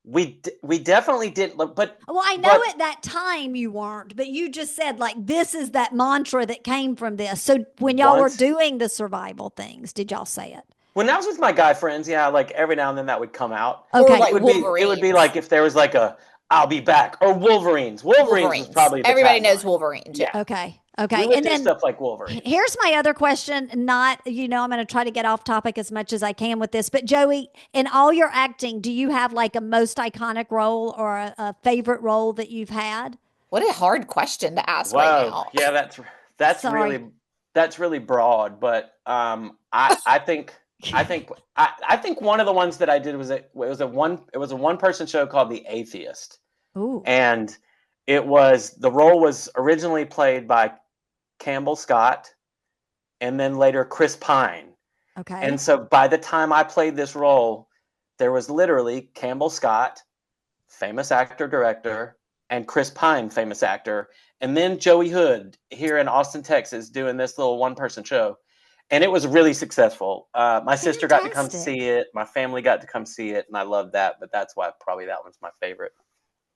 we definitely did. But well, I know at that time you weren't, but you just said, like, this is that mantra that came from this. So when y'all were doing the survival things, did y'all say it? When I was with my guy friends, yeah, like every now and then that would come out. Okay. Or like it would be like if there was like a I'll be back, or Wolverines. Wolverines was probably the everybody knows tagline. Wolverines. Yeah. Okay. We would do stuff like Wolverine. Here's my other question. Not, I'm going to try to get off topic as much as I can with this. But Joey, in all your acting, do you have like a most iconic role or a favorite role that you've had? What a hard question to ask right now. Yeah, that's really broad. But I think one of the ones that I did was a one person show called The Atheist. Ooh. And the role was originally played by Campbell Scott and then later Chris Pine. Okay. And so by the time I played this role, there was literally Campbell Scott, famous actor, director, and Chris Pine, famous actor, and then Joey Hood here in Austin, Texas, doing this little one-person show. And it was really successful. My sister got to come see it. My family got to come see it, and I loved that. But that's why probably that one's my favorite.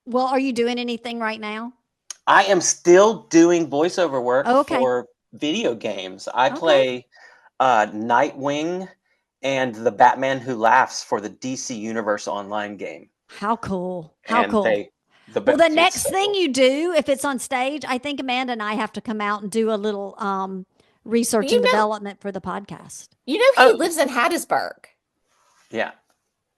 Well, are you doing anything right now? I am still doing voiceover work for video games. I play Nightwing and the Batman Who Laughs for the DC Universe online game. How cool. How cool. The next thing you do, if it's on stage, I think Amanda and I have to come out and do a little research and development for the podcast. You know, he lives in Hattiesburg. Yeah.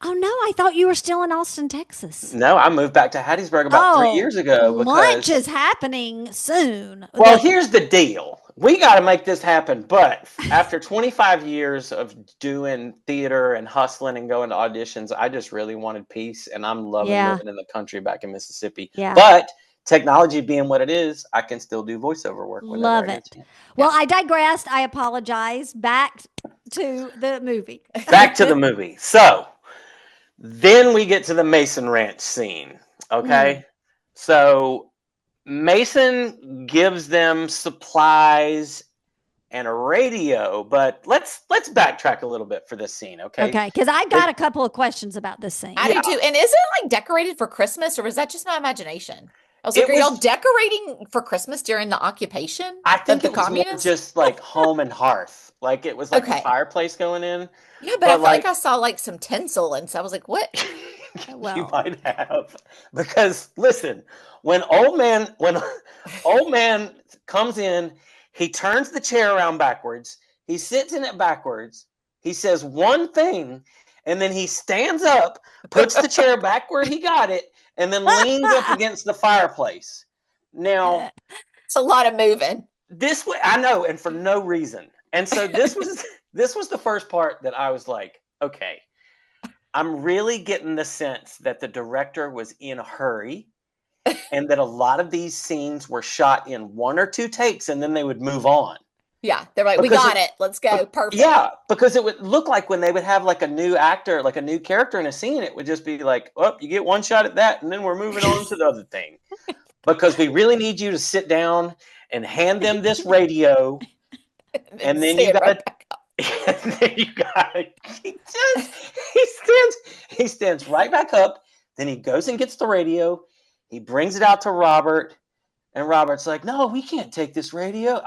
Oh, no, I thought you were still in Austin, Texas. No, I moved back to Hattiesburg about 3 years ago. Lunch is happening soon. Well, here's the deal. We got to make this happen. But after 25 years of doing theater and hustling and going to auditions, I just really wanted peace. And I'm loving living in the country back in Mississippi. Yeah. But technology being what it is, I can still do voiceover work. Love it. Well, I digressed. I apologize. Back to the movie. Back to the movie. So then we get to the Mason Ranch scene. Okay. So Mason gives them supplies and a radio, but let's backtrack a little bit for this scene. Okay. Okay. Because I got a couple of questions about this scene. I do too. And is it like decorated for Christmas, or was that just my imagination? I was like, are y'all decorating for Christmas during the occupation? I think the it was more just like home and hearth. Like it was like a fireplace going in. Yeah, but I feel like I saw like some tinsel, and so I was like, what? Well, you might have. Because listen, when old man comes in, he turns the chair around backwards. He sits in it backwards. He says one thing, and then he stands up, puts the chair back where he got it, and then leans up against the fireplace. Now, it's a lot of moving. This way, I know, and for no reason. And so this was the first part that I was like, okay, I'm really getting the sense that the director was in a hurry, and that a lot of these scenes were shot in 1 or 2 takes, and then they would move on. Yeah, they're like, we Because got it. Let's go. Perfect. Yeah, because it would look like when they would have like a new actor, like a new character in a scene, it would just be like, oh, you get one shot at that, and then we're moving on to the other thing. Because we really need you to sit down and hand them this radio, and then you got to. And then you got to. He stands right back up. Then he goes and gets the radio. He brings it out to Robert. And Robert's like, no, we can't take this radio.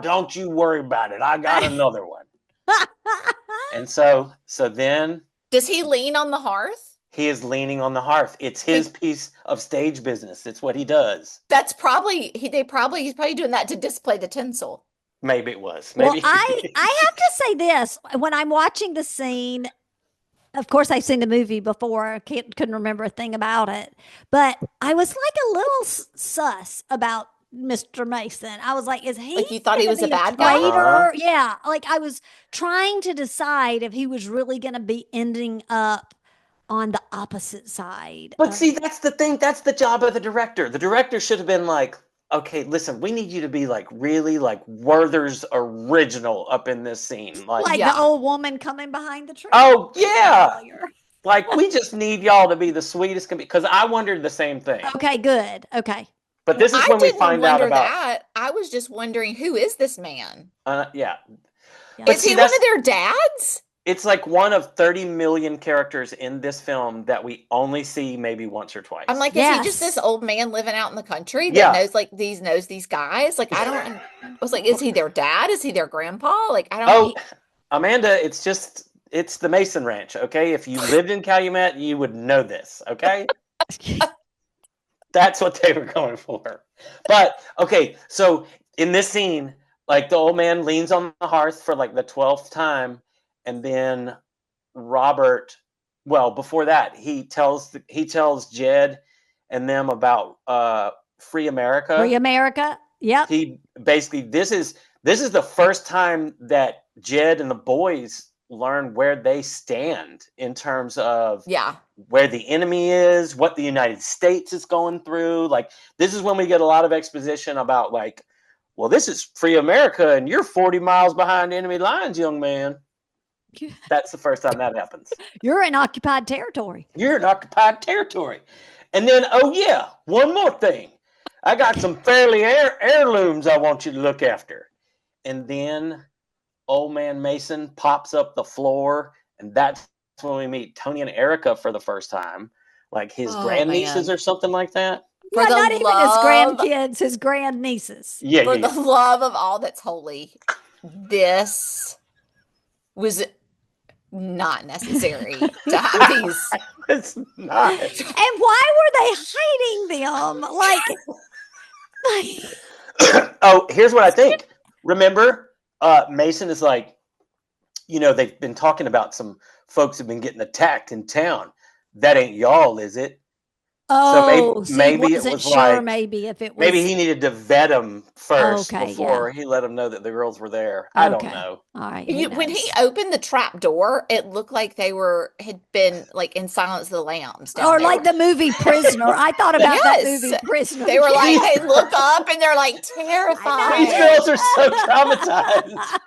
Don't you worry about it. I got another one. And so then does he lean on the hearth? He is leaning on the hearth. It's his piece of stage business. It's what he does. That's probably he's probably doing that to display the tinsel. Maybe it was. Maybe. Well, I have to say this when I'm watching the scene. Of course, I've seen the movie before. I couldn't remember a thing about it. But I was like a little sus about Mr. Mason. I was like, is he like you thought he was a bad guy? Yeah. Like I was trying to decide if he was really going to be ending up on the opposite side. But see, that's the thing. That's the job of the director. The director should have been like, okay, listen, we need you to be like really like Werther's original up in this scene. Like the old woman coming behind the tree. Oh, yeah. Like we just need y'all to be the sweetest can be. Because I wondered the same thing. Okay, good. Okay. But this is when we find out about that. I was just wondering, who is this man? Yeah. Is he one of their dads? It's like one of 30 million characters in this film that we only see maybe once or twice. I'm like, is he just this old man living out in the country that knows these guys? Like, I was like, is he their dad? Is he their grandpa? Like, I don't know. Amanda, it's the Mason Ranch, okay? If you lived in Calumet, you would know this, okay? That's what they were going for. But, okay, so in this scene, like the old man leans on the hearth for like the 12th time. And then Robert, well, before that, he tells Jed and them about Free America. Free America. Yep. He basically this is the first time that Jed and the boys learn where they stand in terms of where the enemy is, what the United States is going through. Like this is when we get a lot of exposition about like, well, this is Free America and you're 40 miles behind enemy lines, young man. That's the first time that happens. You're in occupied territory. You're in occupied territory. And then, oh yeah, one more thing. I got some fairly heirlooms I want you to look after. And then old man Mason pops up the floor, and that's when we meet Tony and Erica for the first time. Like his grandnieces or something like that. Yeah, not even his grandkids, his grandnieces. Yeah, for the love of all that's holy, this was not necessary to have these. It's not. And why were they hiding them? Oh, here's what I think. Remember, Mason is like, they've been talking about some folks who've been getting attacked in town. That ain't y'all, is it? Oh, so maybe it was like maybe if it was maybe he needed to vet them first before he let them know that the girls were there. I don't know. All right. When he opened the trap door, it looked like they had been like in Silence of the Lambs. Or like the movie Prisoner. I thought about that movie Prisoner. They were like, they look up and they're like terrified. These girls are so traumatized.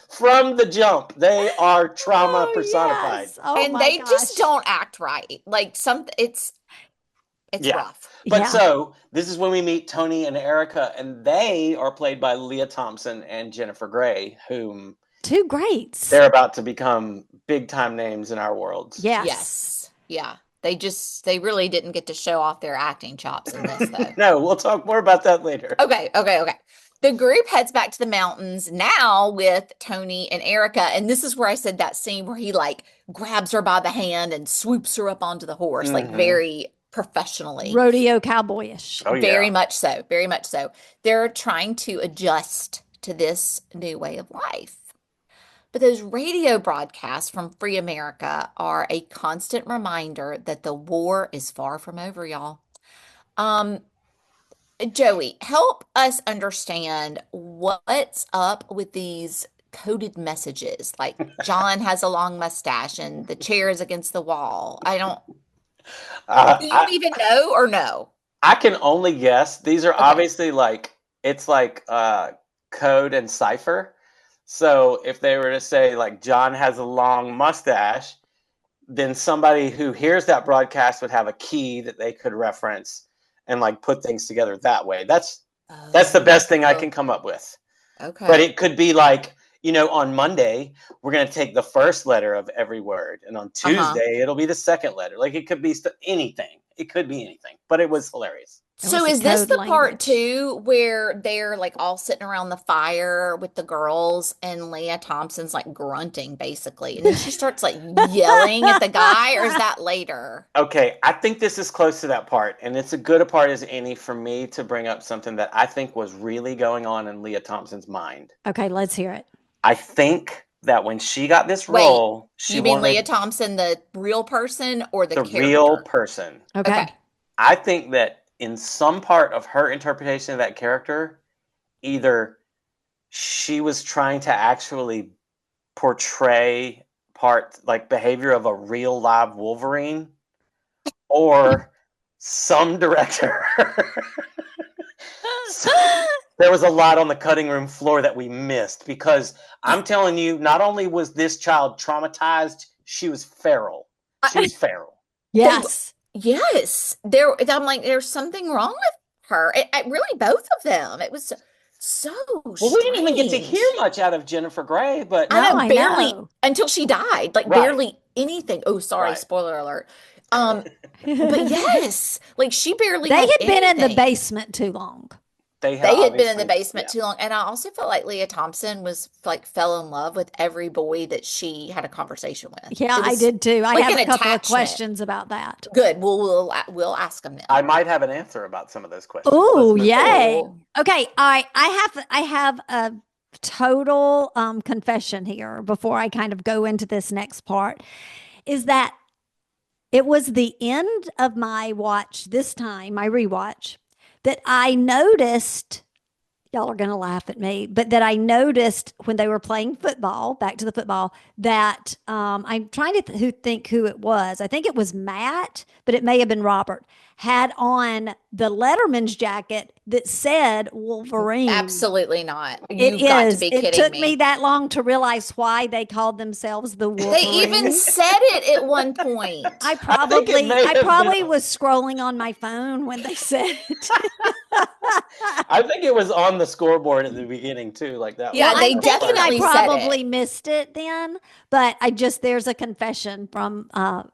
From the jump, they are trauma personified. Yes. Oh, and they just don't act right. Like it's rough. But so this is when we meet Tony and Erica, and they are played by Leah Thompson and Jennifer Grey, whom two greats. They're about to become big time names in our world. Yes. Yeah. They really didn't get to show off their acting chops in this though. No, we'll talk more about that later. Okay. The group heads back to the mountains now with Tony and Erica. And this is where I said that scene where he like grabs her by the hand and swoops her up onto the horse, like very professionally. Rodeo cowboyish. Oh, yeah. Very much so. Very much so. They're trying to adjust to this new way of life. But those radio broadcasts from Free America are a constant reminder that the war is far from over, y'all. Joey, help us understand what's up with these coded messages. Like John has a long mustache and the chair is against the wall. Do you even know or no? I can only guess. These are obviously like, it's like code and cipher. So if they were to say like John has a long mustache, then somebody who hears that broadcast would have a key that they could reference and like put things together that way. That's the best thing I can come up with. But Okay. it could be like, on Monday, we're going to take the first letter of every word. And on Uh-huh. Tuesday, it'll be the second letter. Like it could be anything. It could be anything. But it was hilarious. It So was a is this code the part language. too where they're like all sitting around the fire with the girls and Leah Thompson's like grunting basically, and then she starts like yelling at the guy, or is that later? Okay, I think this is close to that part. And it's as good a part as any for me to bring up something that I think was really going on in Leah Thompson's mind. Okay, let's hear it. I think that when she got this Wait, role, she you mean Leah wanted Thompson, the real person or the the real character? person. Okay. Okay. I think that in some part of her interpretation of that character, either she was trying to actually portray behavior of a real live Wolverine, or some director. So, there was a lot on the cutting room floor that we missed, because I'm telling you, not only was this child traumatized, she was feral. She was feral. Yes. Yes. I'm like, there's something wrong with her. Really, both of them. It was so Well, we didn't even get to hear strange. much out of Jennifer Grey, but I No, know, I barely know. until she died. Like right, barely anything. Oh, sorry, right. spoiler alert. But yes, like she barely They had had been in the anything. basement too long. They had They had been in the obviously, basement yeah. too long. And I also felt like Leah Thompson was like fell in love with every boy that she had a conversation with. Yeah, It I was did too. I like have an a couple of attachment. questions about that. Good. We'll ask them I then. might have an answer about some of those questions. Let's Oh, move forward. yay. Oh, Okay, I have a total confession here before I kind of go into this next part, is that it was the end of my watch this time, my rewatch, that I noticed, y'all are going to laugh at me, but that I noticed when they were playing football, back to the football, that I'm trying to think who it was. I think it was Matt, but it may have been Robert, had on the Letterman's jacket that said Wolverine. absolutely not. It You've got to is. be It kidding took me me. that long to realize why they called themselves the They even Wolverines. said it at one point. I I think it probably may I have been. probably was scrolling on my phone when they said it. I think it was on the scoreboard at the beginning too. Like that Yeah, Well, was I'm they a thinking I flash. definitely said it. probably missed it then, but there's a confession from a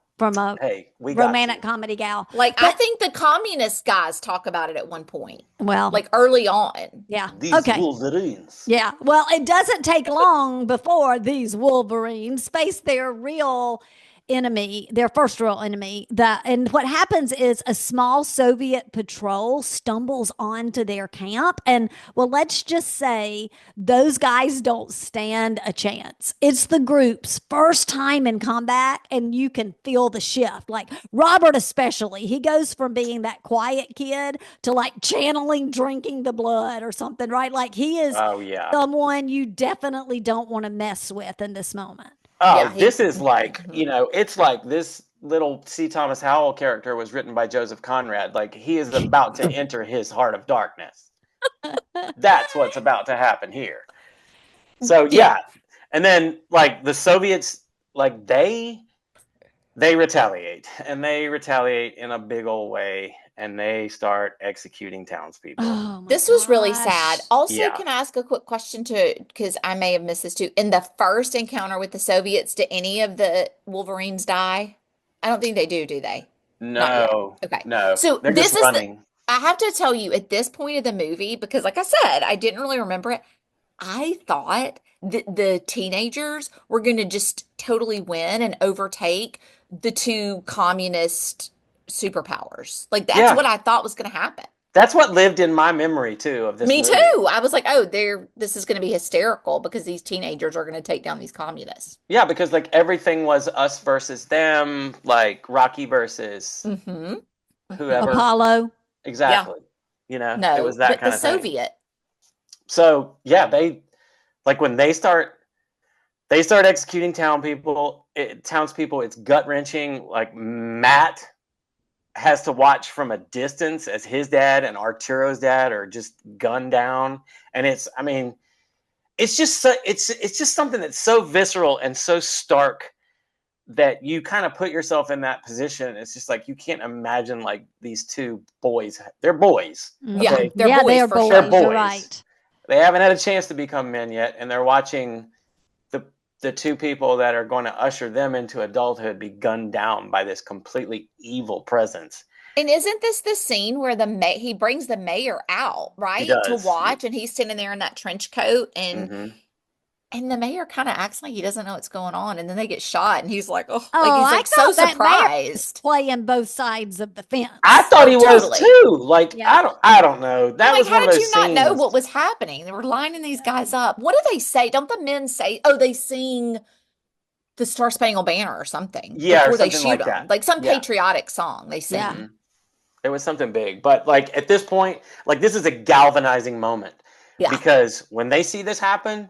Hey, we got romantic you. comedy gal. Like, I But think the communist guys talk about it at one point, well, like early on. yeah. These Okay. Wolverines. Yeah. Well, it doesn't take long before these Wolverines face their real enemy, their first real enemy. And what happens is a small Soviet patrol stumbles onto their camp, and well, let's just say those guys don't stand a chance. It's the group's first time in combat, and you can feel the shift. Like Robert, especially, he goes from being that quiet kid to like channeling drinking the blood or something, right? Like he is Oh yeah. someone you definitely don't want to mess with in this moment. Oh, Yeah, he. this is like, Mhm. it's like this little C. Thomas Howell character was written by Joseph Conrad. Like he is about to enter his heart of darkness. That's what's about to happen here. So Yeah. yeah. And then like the Soviets, like they retaliate, and they retaliate in a big old way, and they start executing townspeople. Oh my This was really gosh. sad. Also, Yeah. can I ask a quick question to, because I may have missed this too. In the first encounter with the Soviets, did any of the Wolverines die? I don't think they do they? Not yet. No, Okay. no. So They're just running. I have to tell you at this point of the movie, because like I said, I didn't really remember it. I thought that the teenagers were going to just totally win and overtake the two communist superpowers. Like that's Yeah. what I thought was going to happen. That's what lived in my memory too of this Me movie. too. I was like, oh, this is going to be hysterical because these teenagers are going to take down these communists. Yeah, because like everything was us versus them, like Rocky versus Mm-hmm. Mm-hmm. whoever. Apollo. Yeah. Exactly. It was No, that but the kind of thing. Soviet. So yeah, they like when they start executing townspeople. It's gut wrenching. Like Matt has to watch from a distance as his dad and Arturo's dad are just gunned down, and it's just it's just something that's so visceral and so stark that you kind of put yourself in that position. It's just like you can't imagine like these two boys. They're boys. Yeah, Okay. they're Yeah, they boys are for boys. They're sure. You're boys. right. They haven't had a chance to become men yet, and they're watching the two people that are going to usher them into adulthood be gunned down by this completely evil presence. And isn't this the scene where he brings the mayor out, He right, to does. watch, and he's standing there in that trench coat, and Mm-hmm. the mayor kind of acts like he doesn't know what's going on, and then they get shot, and he's like, oh, like Oh, he's I like so thought that mayor was surprised. playing both sides of the I fence. thought Oh, he was totally. too. Like Yeah. I don't know. I'm That like, was one how of did those you not know scenes. what was happening? They were lining these guys up. What do they say? Don't the men say, oh, they sing the Star Spangled Banner or something Yeah, or before they something shoot like them? that. Like some Yeah. patriotic song they Yeah. sing. It was something big. But like at this point, like this is a galvanizing moment Yeah. because when they see this happen,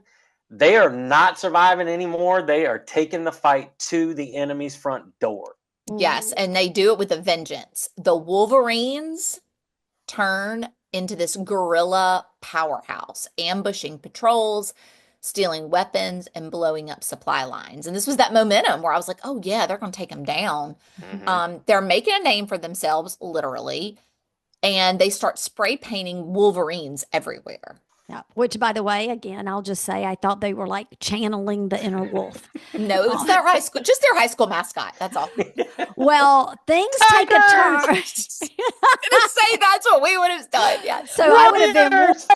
they are not surviving anymore. They are taking the fight to the enemy's front door. Yes, and they do it with a vengeance. The Wolverines turn into this guerrilla powerhouse, ambushing patrols, stealing weapons, and blowing up supply lines. And this was that momentum where I was like, oh, yeah, they're going to take them down. Mm-hmm. They're making a name for themselves, literally, and they start spray painting Wolverines everywhere. Yeah. Which, by the way, again, I'll just say I thought they were like channeling the inner wolf. No, it's their high school, just their high school mascot. That's all. Well, things take a turn. Gonna say that's what we would have done. Yeah. So I would have been Warriors!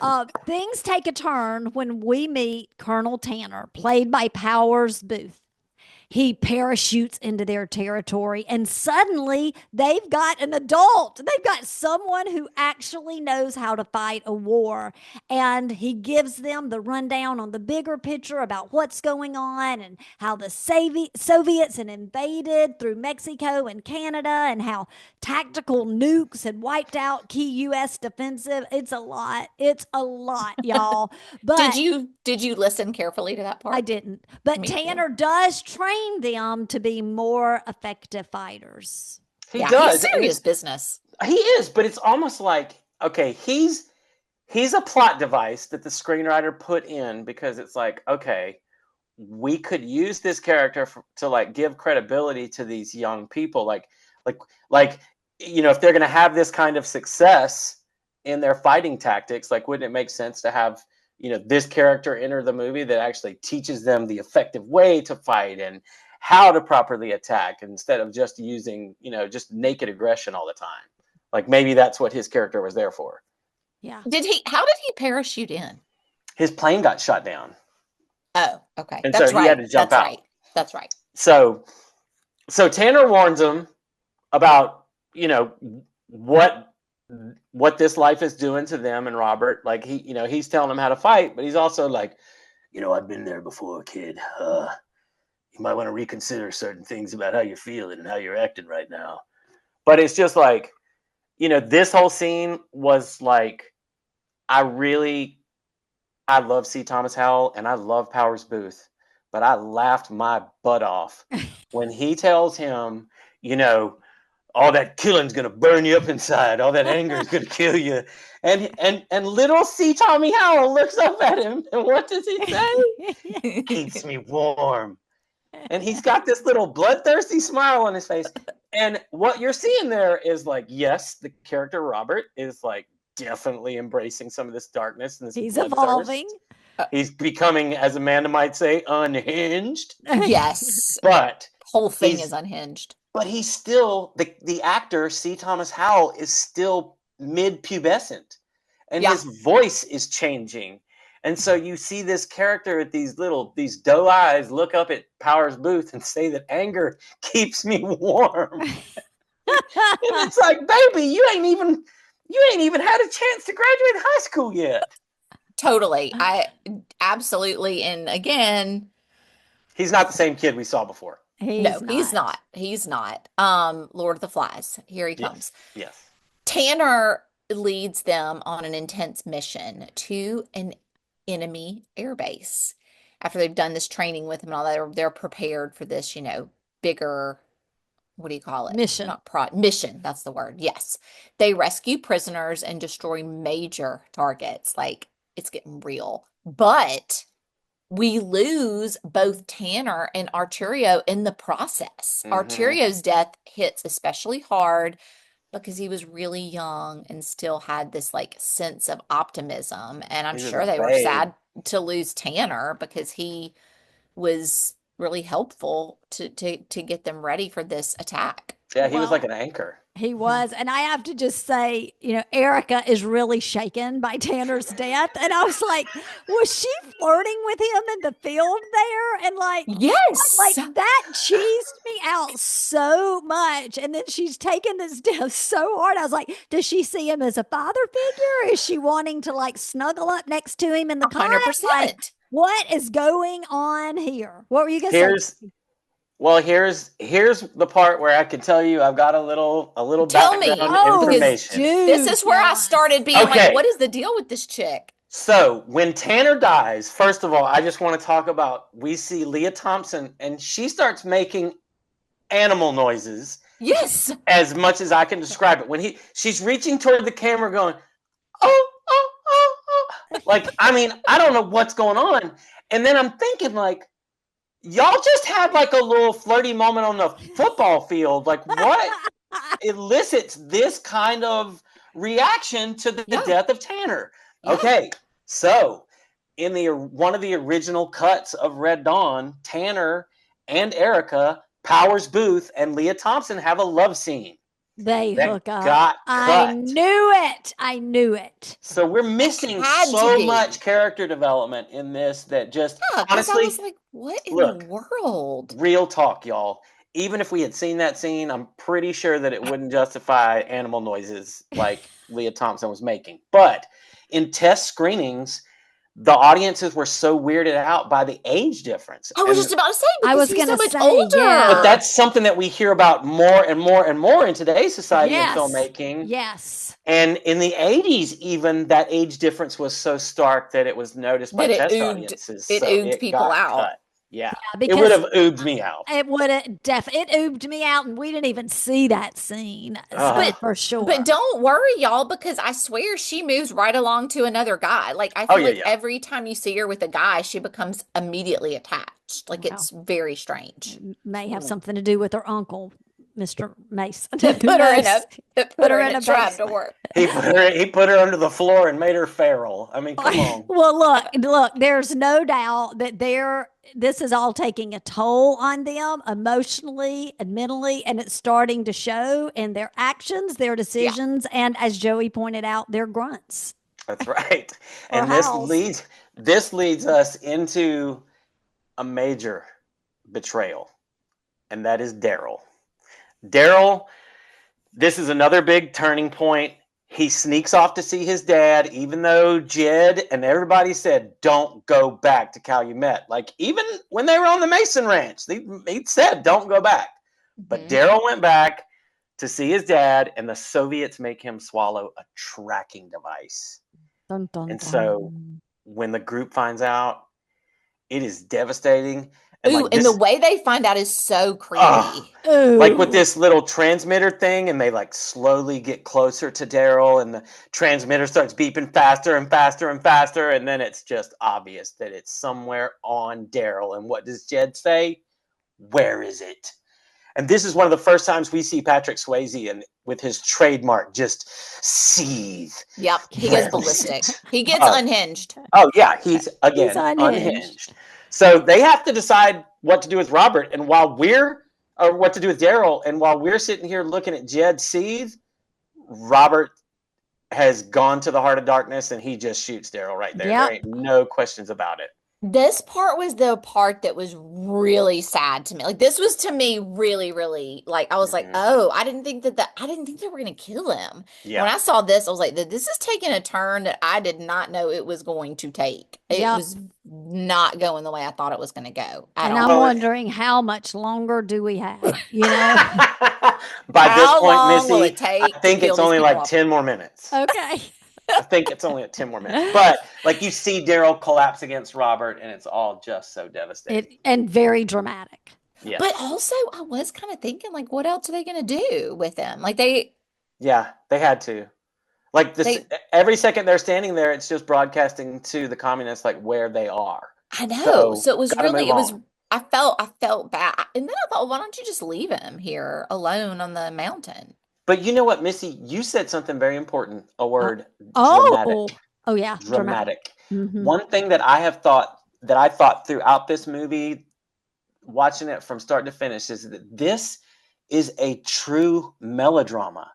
warriors. Things take a turn when we meet Colonel Tanner, played by Powers Booth. He parachutes into their territory, and suddenly they've got an adult. They've got someone who actually knows how to fight a war. And he gives them the rundown on the bigger picture about what's going on and how the Soviets had invaded through Mexico and Canada and how tactical nukes had wiped out key U.S. defensive. It's a lot. It's a lot, y'all. But did you listen carefully to that part? I didn't. But Me Tanner too. does train them to be more effective fighters. He Yeah, does. he's serious business. He is, but it's almost like okay, he's a plot device that the screenwriter put in because it's like okay, we could use this character to like give credibility to these young people, like you know, if they're going to have this kind of success in their fighting tactics, like wouldn't it make sense to have this character enter the movie that actually teaches them the effective way to fight and how to properly attack instead of just using just naked aggression all the time. Like maybe that's what his character was there for. Yeah. How did he parachute in? His plane got shot down. Oh, okay. And That's so right. he had to jump That's out. right. That's right. So Tanner warns him about what this life is doing to them and Robert. Like he's telling them how to fight, but he's also like, I've been there before, kid. You might want to reconsider certain things about how you're feeling and how you're acting right now. But it's just like, this whole scene was like, I love C. Thomas Howell and I love Powers Booth, but I laughed my butt off when he tells him, all that killing's gonna burn you up inside. All that anger is gonna kill you. And little C. Tommy Howell looks up at him, and what does he say? Keeps me warm. And he's got this little bloodthirsty smile on his face. And what you're seeing there is like, yes, the character Robert is like definitely embracing some of this darkness and this He's bloodthirst. evolving. He's becoming, as Amanda might say, unhinged. Yes. But Whole thing is unhinged. But he's still the actor C. Thomas Howell is still mid-pubescent, and his voice is changing. And so you see this character with these doe eyes look up at Powers Booth and say that anger keeps me warm. And it's like, baby, you ain't even had a chance to graduate high school yet. Totally. I absolutely. And again, he's not the same kid we saw before. He's not. He's not. Lord of the Flies. Here he comes. Yes. Tanner leads them on an intense mission to an enemy airbase. After they've done this training with him and all that, they're prepared for this, bigger, what do you call it? Mission. Mission. That's the word. Yes. They rescue prisoners and destroy major targets like it's getting real. But we lose both Tanner and Arturio in the process. Arturio's death hits especially hard because he was really young and still had this like sense of optimism. And I'm He was sure a they were babe. sad to lose Tanner because he was really helpful to get them ready for this attack. Yeah, he was like Well, an anchor. he was. And I have to just say, Erica is really shaken by Tanner's death. And I was like, was she flirting with him in the field there? And like Yes. that cheesed me out so much. And then she's taken this death so hard. I was like, does she see him as a father figure? Is she wanting to like snuggle up next to him in the cot? 100%. Like, what is going on here? What were you gonna say? Here's the part where I can tell you I've got a little Tell me. background Oh, information. This is where I started being Okay. like, what is the deal with this chick? So when Tanner dies, first of all, I just want to talk about, we see Leah Thompson and she starts making animal noises. Yes. As much as I can describe it. When she's reaching toward the camera going, oh, oh, oh, oh. Like, I mean, I don't know what's going on. And then I'm thinking like, y'all just had like a little flirty moment on the football field. Like, what elicits this kind of reaction to the death of Tanner? Yeah. Okay, so in one of the original cuts of Red Dawn, Tanner and Erica, Powers Booth, and Leah Thompson have a love scene. They that hook up. got I cut. knew it. So we're missing so much character development in this that just honestly, I was like, what in the world? Real talk, y'all. Even if we had seen that scene, I'm pretty sure that it wouldn't justify animal noises like Leah Thompson was making. But in test screenings, the audiences were so weirded out by the age difference. I was just about to say, I was going to say, older. yeah. But that's something that we hear about more and more and more in today's society and filmmaking. Yes. And in the 80s, even that age difference was so stark that it was noticed by test audiences. It ooged people out. Cut. Yeah, because it would have ooged me out. It would have it ooged me out, and we didn't even see that scene for sure. But don't worry, y'all, because I swear she moves right along to another guy. Like I feel like every time you see her with a guy, she becomes immediately attached. Like it's very strange. May have something to do with her uncle, Mr. Mason. put her in a trap to work. He put her under the floor and made her feral. I mean, come on. Well, look. There's no doubt that this is all taking a toll on them emotionally and mentally, and it's starting to show in their actions, their decisions, and as Joey pointed out, their grunts. That's right. And this leads us into a major betrayal, and that is Daryl. Daryl, this is another big turning point. He sneaks off to see his dad, even though Jed and everybody said, don't go back to Calumet. Like, even when they were on the Mason Ranch, he said, don't go back. But Daryl went back to see his dad, and the Soviets make him swallow a tracking device. Dun, dun, and so when the group finds out, it is devastating. And, and the way they find out is so creepy. Like with this little transmitter thing, and they like slowly get closer to Daryl, and the transmitter starts beeping faster and faster and faster, and then it's just obvious that it's somewhere on Daryl. And what does Jed say? Where is it? And this is one of the first times we see Patrick Swayze and with his trademark just seethe. Yep, he gets ballistic. He gets unhinged. Oh yeah, he's unhinged. So they have to decide what to do with Robert, and what to do with Daryl. And while we're sitting here looking at Jed seethe, Robert has gone to the heart of darkness, and he just shoots Daryl right there. Yep. There ain't no questions about it. This part was the part that was really sad to me. Like this was to me really, really like I was like, oh, I didn't think they were gonna kill him. Yeah. When I saw this, I was like, this is taking a turn that I did not know it was going to take. It was not going the way I thought it was gonna go. And I'm wondering how much longer do we have? You know, by this point, Missy, I think it's only like 10 more minutes. Okay. I think it's only 10 more minutes. But like you see Daryl collapse against Robert, and it's all just so devastating. And very dramatic. Yeah. But also I was kind of thinking, like, what else are they gonna do with him? Like Yeah, they had to. Like this, They, every second they're standing there, it's just broadcasting to the communists like where they are. I know. So So it was gotta really, move on. I felt bad. And then I thought, why don't you just leave him here alone on the mountain? But you know what, Missy? You said something very important. A Uh, word, oh, dramatic. oh yeah, dramatic. Dramatic. Hmm. One thing that I thought throughout this movie, watching it from start to finish, is that this is a true melodrama.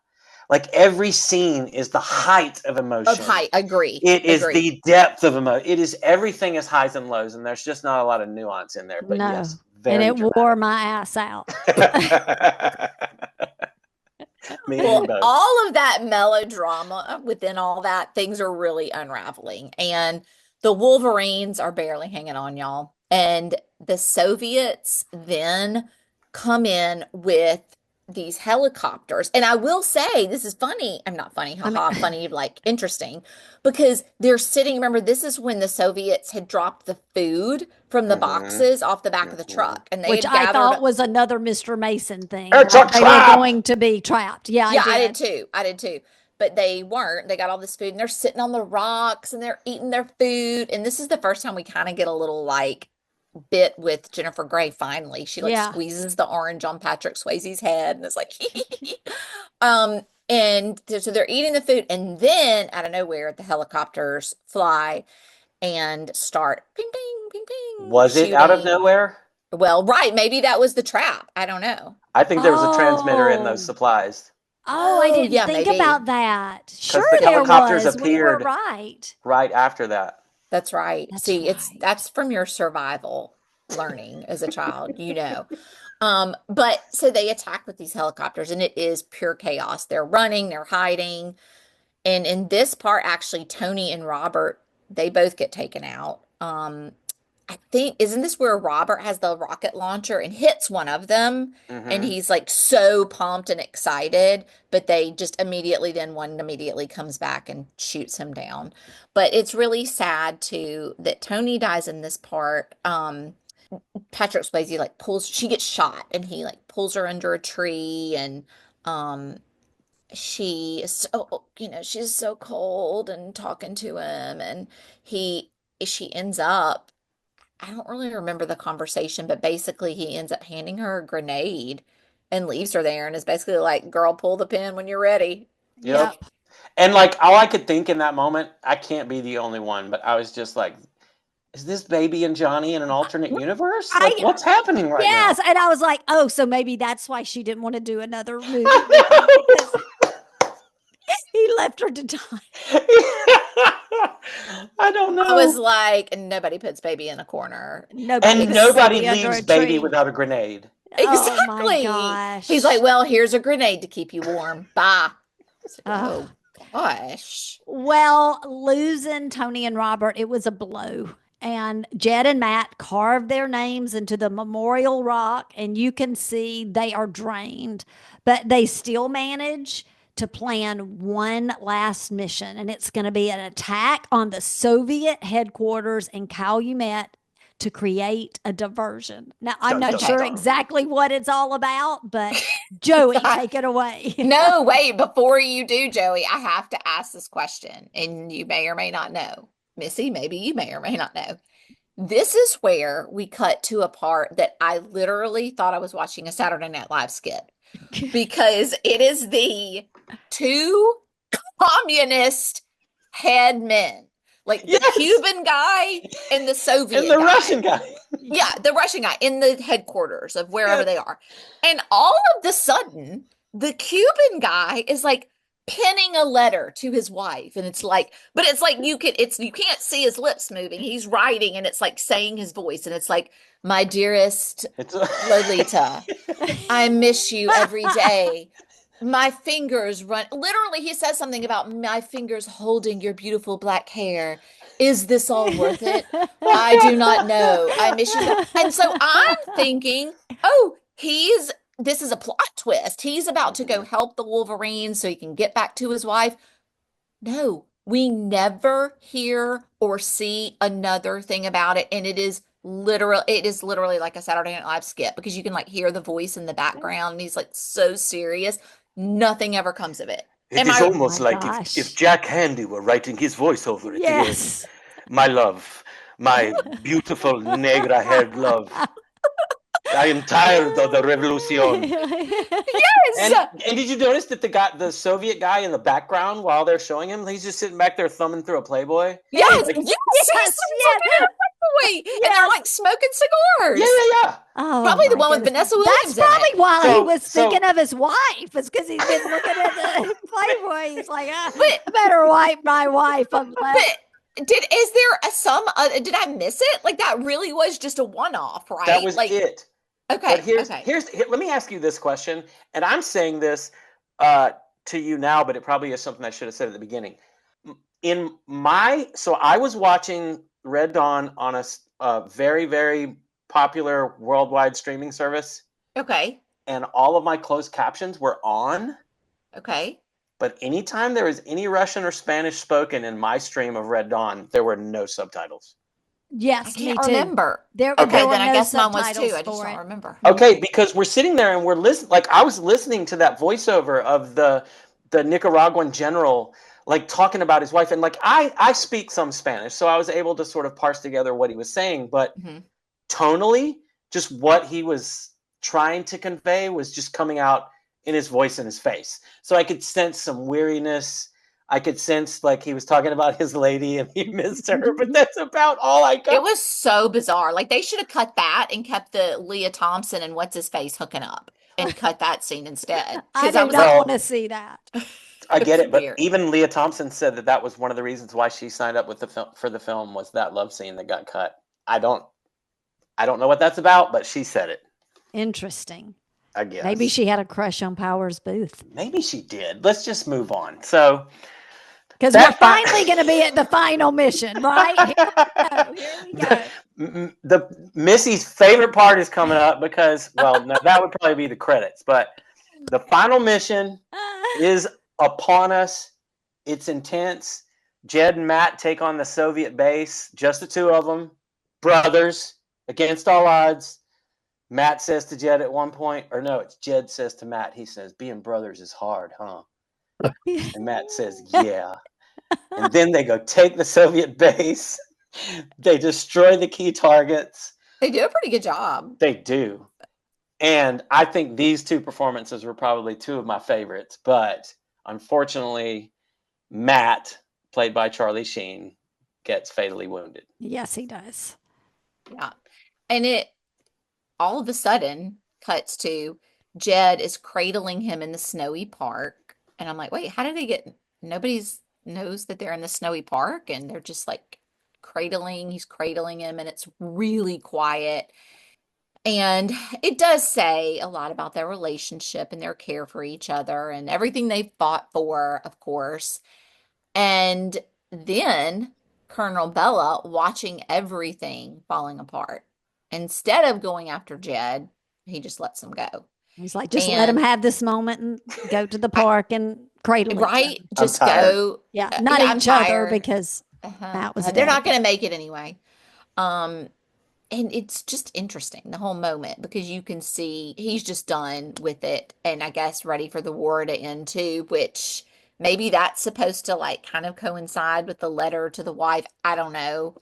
Like every scene is the height of Of emotion. height, agree, It is agree. the depth of emotion. It is everything is highs and lows, and there's just not a lot of nuance in there. But No, yes, and very it wore dramatic. my ass out. Me and you Well, both. all of that melodrama within all that, things are really unraveling. And the Wolverines are barely hanging on, y'all. And the Soviets then come in with these helicopters. And I will say, this is funny. I'm not funny, I mean, haha, funny, like interesting, because they're sitting. Remember, this is when the Soviets had dropped the food from the Mm-hmm. boxes off the back of the Mm-hmm. truck, and they which had I gathered. thought was another Mr. Mason thing. It's a Like they were trap. going to be trapped. Yeah, I Yeah, I did did. too. I did too. But they weren't. They got all this food and they're sitting on the rocks and they're eating their food. And this is the first time we kind of get a little like bit with Jennifer Grey finally. She like Yeah. squeezes the orange on Patrick Swayze's head and it's like and so they're eating the food and then out of nowhere the helicopters fly and start ping ping ping ping Was it out of shooting. nowhere? Well, right, maybe that was the trap. I don't know. I think there was a transmitter in those Oh, supplies oh, I Oh, didn't yeah, think maybe. about that. because Sure, the there helicopters was. We were appeared right. right after that. That's right. That's See, it's right. that's from your survival learning as a child, you know. But so they attack with these helicopters and it is pure chaos. They're running, they're hiding. And in this part, actually, Tony and Robert, they both get taken out. I think, isn't this where Robert has the rocket launcher and hits one of them? And Mm-hmm. he's like so pumped and excited, but they just immediately, then one immediately comes back and shoots him down. But it's really sad too that Tony dies in this part. Patrick Swayze like pulls, she gets shot and he like pulls her under a tree and um she is so, she's so cold and talking to him and he she ends up, I don't really remember the conversation, but basically he ends up handing her a grenade and leaves her there and is basically like, girl, pull the pin when you're ready. Yep. Yep. And like all I could think in that moment, I can't be the only one, but I was just like, is this Baby and Johnny in an alternate universe? Like, I what's happening right yes, now? and I was like, oh, so maybe that's why she didn't want to do another movie with him because he left her to die. I don't I was know. like, nobody puts baby in a corner. Nobody And puts nobody baby under leaves a Baby tree. without a grenade. Oh my Exactly. He's like, gosh. well, here's a grenade to keep you warm. Bye. It's like, Ugh. oh gosh. Well, losing Tony and Robert, it was a blow. And Jed and Matt carved their names into the memorial rock, and you can see they are drained, but they still manage to plan one last mission, and it's going to be an attack on the Soviet headquarters in Calumet to create a diversion. Now, I'm Dun, not dun, Okay. sure dun. exactly what it's all about, but Joey, take it away. No, wait, before you do, Joey, I have to ask this question, and you may or may not know. Missy, maybe you may or may not know. This is where we cut to a part that I literally thought I was watching a Saturday Night Live skit because it is the two communist head men, like the Yes. Cuban guy and the Soviet And the guy. Russian guy. Yeah, the Russian guy in the headquarters of wherever Yes. they are. And all of the sudden, the Cuban guy is like penning a letter to his wife. And it's like, but it's like you can't see his lips moving. He's writing and it's like saying his voice. And it's like, my dearest It's Lolita, I miss you every day. My fingers run. Literally, he says something about my fingers holding your beautiful black hair. Is this all worth it? I do not know. I miss you. And so I'm thinking, oh, this is a plot twist. He's about to go help the Wolverines so he can get back to his wife. No, we never hear or see another thing about it. And it is literally like a Saturday Night Live skit because you can like hear the voice in the background and he's like so serious. Nothing ever comes of it. It Am is I almost my like gosh. if Jack Handy were writing his voiceover at the end. Yes. My love, my beautiful negra-haired love. I am tired of the revolution. yes? And did you notice that the Soviet guy in the background while they're showing him, he's just sitting back there thumbing through a Playboy? Yes, Like, yes, Yes, he's yes, wait, and they're yes. like smoking yeah, cigars. yeah, yeah. Oh Probably the my one with goodness. Vanessa That's Williams in probably it. why he So, was thinking so of his wife. It's because he's been looking at the Playboy. He's like, But I better wipe my wife. I'm glad. is there some did I miss it? Like that really was just a one-off, that right? was Like it. But okay, okay. let me ask you this question, and I'm saying this to you now, but it probably is something I should have said at the beginning. So I was watching Red Dawn on a very, very popular worldwide streaming service, Okay. and all of my closed captions were on. Okay. But anytime there was any Russian or Spanish spoken in my stream of Red Dawn, there were no subtitles. I Yes, me can't too. remember. There Okay, were then I no guess mine was too. subtitles I just for don't it. remember. Okay, because we're sitting there and we're listening. Like I was listening to that voiceover of the Nicaraguan general, like talking about his wife, and like I speak some Spanish, so I was able to sort of parse together what he was saying. But Mhm. tonally, just what he was trying to convey was just coming out in his voice and his face. So I could sense some weariness. I could sense like he was talking about his lady and he missed her, but that's about all I It got. was so bizarre. Like they should have cut that and kept the Leah Thompson and what's his face hooking up and cut that scene instead. I Because I do was not like, want Well, to see that. I it get was it, but weird. even Leah Thompson said that that was one of the reasons why she signed up with the film for the film was that love scene that got cut. I don't know what that's about, but she said it. Interesting. I guess Maybe she had a crush on Powers Booth. maybe she did. Let's just move on. So Because we're that finally going to be at the final mission, right? Here we go. the Missy's favorite part is coming up because well, no, that would probably be the credits, but the final mission is upon us. It's intense. Jed and Matt take on the Soviet base, just the two of them, brothers against all odds. Matt says to Jed at one point, or no, it's Jed says to Matt, he says, being brothers is hard, huh? And Matt says, yeah. And then they go take the Soviet base. They destroy the key targets. They did a pretty good job. They do. And I think these two performances were probably two of my favorites. But unfortunately, Matt, played by Charlie Sheen, gets fatally wounded. Yes, he does. Yeah. And it all of a sudden cuts to Jed is cradling him in the snowy park. And I'm like, wait, how did they get nobody's knows that they're in the snowy park and they're just like he's cradling him and it's really quiet. And it does say a lot about their relationship and their care for each other and everything they fought for, of course. And then Colonel Bella watching everything falling apart. Instead of going after Jed, he just lets him go. He's like, just let him And have this moment and go to the park and cradle each right, other. just I'm tired. go. Yeah, not Yeah, I'm each other tired. because Matt was They're dead. not going to make it anyway. Um, and it's just interesting, the whole moment, because you can see he's just done with it and I guess ready for the war to end too, which maybe that's supposed to like kind of coincide with the letter to the wife. I don't know.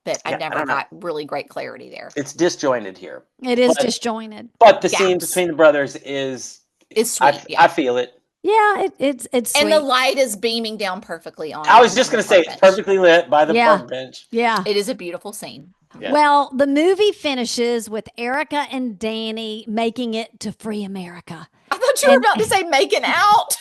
But I Yeah, I never don't know. got really great clarity there. It's disjointed here. It is But- disjointed. But the scene Gaps. between the brothers is It's sweet, yeah. I feel it. Yeah, it's sweet. And the light is beaming down perfectly on I was them just on going the to say park it's bench. perfectly lit by the Yeah. park bench. Yeah. It is a beautiful scene. Yeah. Well, the movie finishes with Erica and Danny making it to free America. I thought you were And- about to say making out.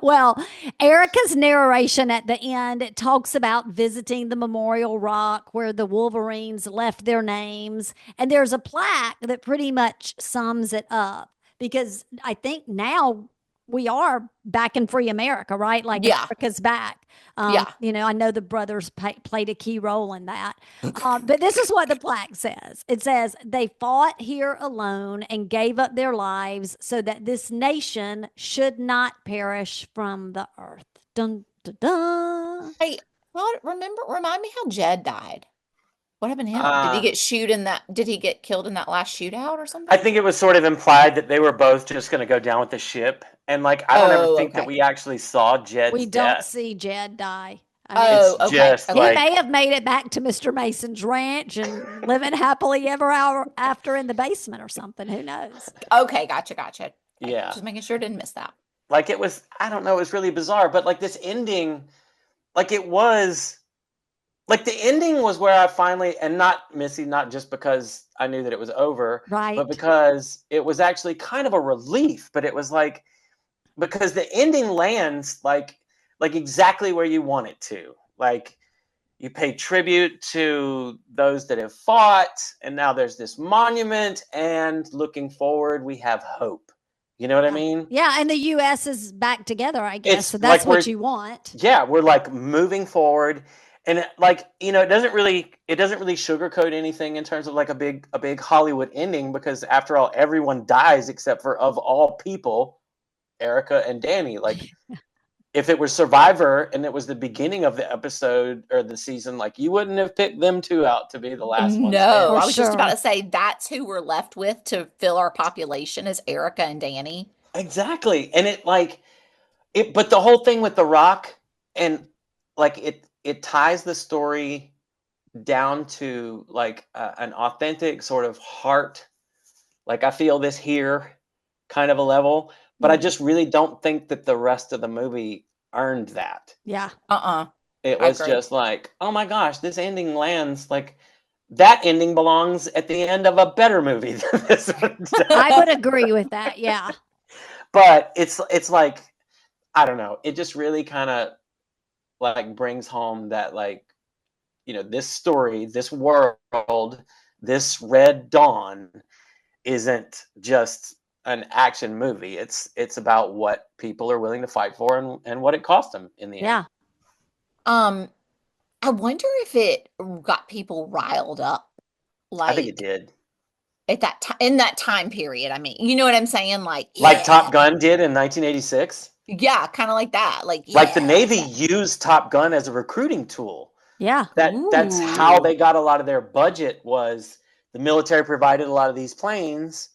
Well, Erica's narration at the end, it talks about visiting the Memorial Rock where the Wolverines left their names. And there's a plaque that pretty much sums it up because I think now we are back in free America, right? Like Yeah. America's back. Yeah. You know, I know the brothers played a key role in that. But this is what the plaque says. It says, they fought here alone and gave up their lives so that this nation should not perish from the earth. Dun, dun, dun. Hey, well, remind me how Jed died. What happened to him? Did he get killed in that last shootout or something? I think it was sort of implied that they were both just going to go down with the ship. And like, I don't ever Oh, think that okay. we actually saw We Jed's don't death. see Jed die. I mean, It's Oh, okay. just he Okay. like, may have made it back to Mr. Mason's ranch and living happily ever after in the basement or something. Who knows? Okay, gotcha. Okay, yeah, just making sure I didn't miss that. like it was, I don't know, it was really bizarre. But like this ending, like it was, like the ending was where I finally, and not Missy, not just because I knew that it was over, Right. but because it was actually kind of a relief. But it was like, because the ending lands like exactly where you want it to. Like you pay tribute to those that have fought, and now there's this monument, and looking forward, we have hope. You know what I Yeah. mean? Yeah, and the U.S. is back together, I guess. It's So like that's what you want. yeah, we're like moving forward, and like it doesn't really sugarcoat anything in terms of like a big Hollywood ending, because after all, everyone dies except for, of all people, Erica and Danny. Like if it was Survivor and it was the beginning of the episode or the season, like you wouldn't have picked them two out to be the last one No, standing. For I was just about sure. to say that's who we're left with to fill our population is Erica and Danny. Exactly. And but the whole thing with The Rock, and like it ties the story down to like an authentic sort of heart, like I feel this here kind of a level. But I Mm. just really don't think that the rest of the movie earned that. Yeah. It I was agree. just like, oh my gosh, this ending lands like that ending belongs at the end of a better movie than this one I does. would agree with that. Yeah. But it's like, I don't know, it just really kind of like brings home that, like, this story, this world, this Red Dawn isn't just an action movie. It's about what people are willing to fight for, and what it cost them in the end. Yeah. Um, I wonder if it got people riled up, I think it like did. at that time in that time period. I mean, you know what I'm saying? Like, Like yeah, Top Gun did in 1986. yeah, kind of like that. Like, Like the yeah, Navy used Top Gun as a recruiting tool. Yeah. That's how ooh, they got a lot of their budget. Was the military provided a lot of these planes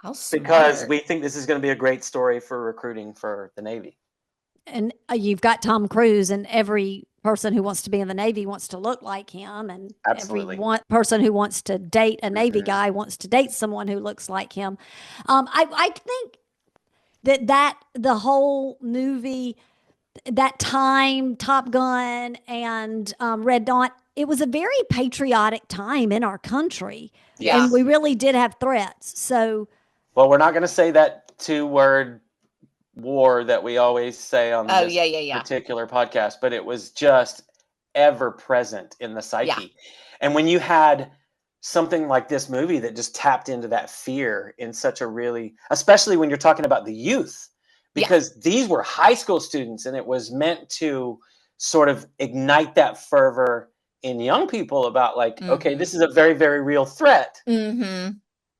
how because smart. we think this is going to be a great story for recruiting for the Navy. And you've got Tom Cruise, and every person who wants to be in the Navy wants to look like him, and every Absolutely. person who wants to date a Navy Mhm. guy wants to date someone who looks like him. I think that the whole movie, that time, Top Gun and Red Dawn, it was a very patriotic time in our country, Yeah. and Yes. we really did have threats. So Well, we're not going to say that two-word war that we always say on Oh, this yeah. particular podcast, but it was just ever present in the Yeah. psyche. And when you had something like this movie that just tapped into that fear in such a really, especially when you're talking about the youth, Yeah. because these were high school students, and it was meant to sort of ignite that fervor in young people about, like, okay, Mm-hmm. this is a very, very real threat. Mm-hmm.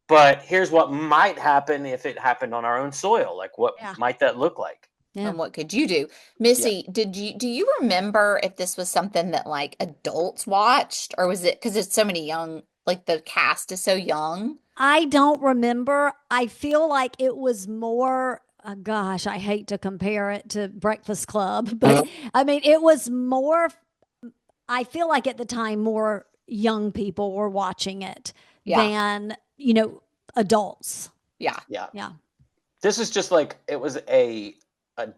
But here's what might happen if it happened on our own soil. Like, what yeah, might that look like? yeah. And what could you do? Yeah. Missy, do you remember if this was something that like adults watched, or was it because it's so many young, like the cast is so young? I don't remember. I feel like it was more. Gosh, I hate to compare it to Breakfast Club, but I mean, it was more. I feel like at the time, more young people were watching it Yeah. than adults. Yeah. Yeah. Yeah. This is just like, it was a